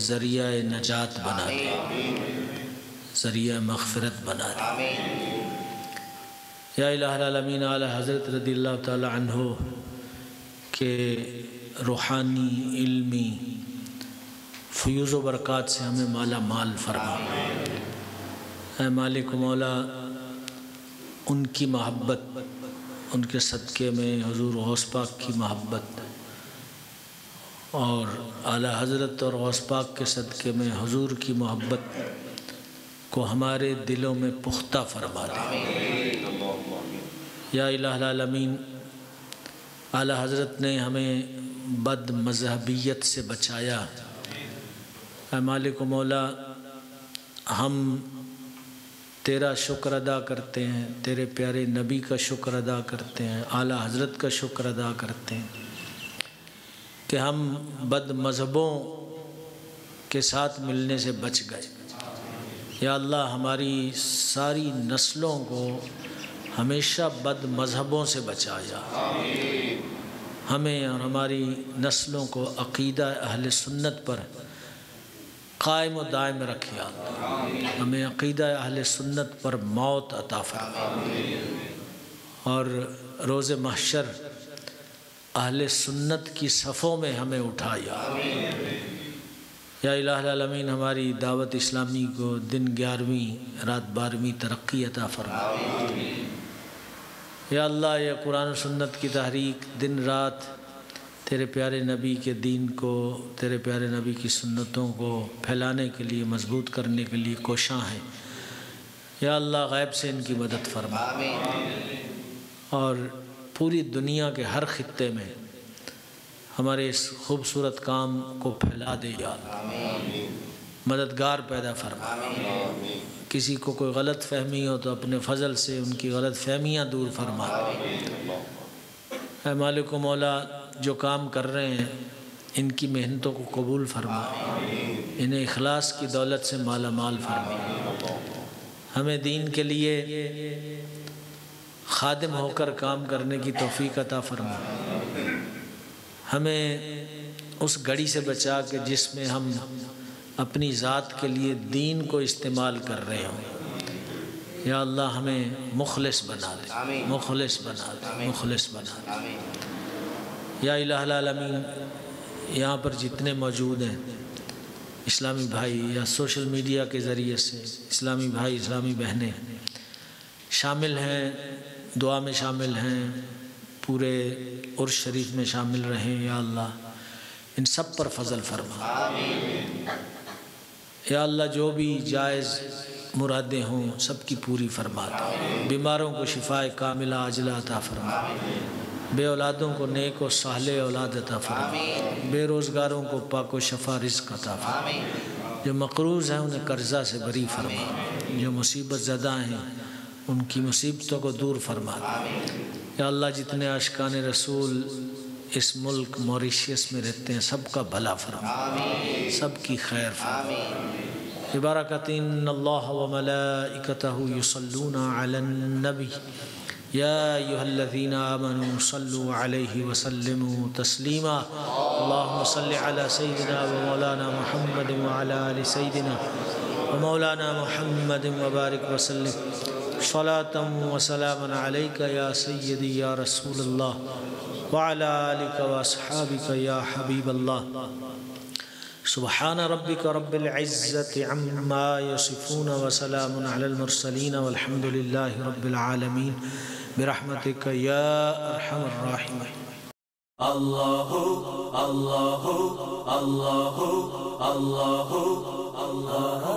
ذریعہ نجات بنا دے، ذریعہ مغفرت بنا دے. یا الہ العالمین اعلی حضرت رضی اللہ تعالی عنہ کے روحانی علمی فیوز و برکات سے ہمیں مالا مال فرما. اے مالک مولا، ان کی محبت، ان کے صدقے میں حضور غوث پاک کی محبت اور اعلیٰ حضرت اور غوث پاک کے صدقے میں حضور کی محبت کو ہمارے دلوں میں پختہ فرما دے. یا الہ العالمین، اعلیٰ حضرت نے ہمیں بد مذہبیت سے بچایا. اے مالک و مولا، ہم تیرا شکر ادا کرتے ہیں، تیرے پیارے نبی کا شکر ادا کرتے ہیں، اعلیٰ حضرت کا شکر ادا کرتے ہیں کہ ہم بد مذہبوں کے ساتھ ملنے سے بچ گئے. یا اللہ ہماری ساری نسلوں کو ہمیشہ بد مذہبوں سے بچایا، ہمیں اور ہماری نسلوں کو عقیدہ اہل سنت پر قائم و دائم رکھیا، ہمیں عقیدہ اہل سنت پر موت عطا فرما اور روز محشر اہل سنت کی صفوں میں ہمیں اٹھایا. یا الہ العالمین، ہماری دعوت اسلامی کو دن 11ویں رات 12ویں ترقی عطا فرما. یا اللہ یہ قرآن و سنت کی تحریک دن رات تیرے پیارے نبی کے دین کو، تیرے پیارے نبی کی سنتوں کو پھیلانے کے لیے، مضبوط کرنے کے لیے کوشاں ہیں. یا اللہ غیب سے ان کی مدد فرما اور پوری دنیا کے ہر خطے میں ہمارے اس خوبصورت کام کو پھیلا دے. یا اللہ مددگار پیدا فرما. کسی کو کوئی غلط فہمی ہو تو اپنے فضل سے ان کی غلط فہمیاں دور فرما. اے مالک و مولا، جو کام کر رہے ہیں ان کی محنتوں کو قبول فرما، انہیں اخلاص کی دولت سے مالا مال فرما. ہمیں دین کے لیے خادم ہو کر کام کرنے کی توفیق عطا فرما. ہمیں اس گھڑی سے بچا کہ جس میں ہم اپنی ذات کے لیے دین کو استعمال کر رہے ہوں. یا اللہ ہمیں مخلص بنا دے، مخلص بنا دے، مخلص بنا دے. یا الہ العالمین، یہاں پر جتنے موجود ہیں اسلامی بھائی یا سوشل میڈیا کے ذریعے سے اسلامی بھائی، اسلامی بہنیں شامل ہیں، دعا میں شامل ہیں، پورے عرس شریف میں شامل رہیں. یا اللہ ان سب پر فضل فرما. یا اللہ جو بھی جائز مرادیں ہوں سب کی پوری فرما دے. بیماروں کو شفاء کاملہ عاجلہ عطا فرما. بے اولادوں کو نیک و صالح اولاد عطا فرما. بے روزگاروں کو پاک و شفا رزق عطا فرما. جو مقروض ہیں انہیں قرضہ سے بری فرما. جو مصیبت زدہ ہیں ان کی مصیبتوں کو دور فرما. یا اللہ جتنے عاشقان رسول اس ملک موریشیس میں رہتے ہیں سب کا بھلا فرما، سب کی خیر فرما. ببرکۃ ان اللہ و ملائکتہ یصلون علی النبی يا أيها الذين آمنوا صلوا عليه وسلموا تسليما اللهم صل على سيدنا ومولانا محمد وعلى آل سيدنا ومولانا محمد وبارك وسلم صلاة وسلاما عليك يا سيدي يا رسول الله وعلى آلك وأصحابك يا حبيب الله سبحان ربك رب العزة عما يصفون وسلام على المرسلين والحمد لله رب العالمين برحمتك يا أرحم الراحمين. الله الله الله الله الله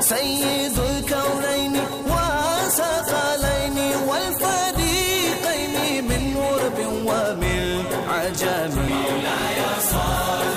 سيد الكونين وثقلين والفريقين من غرب ومن عجم مولاي صل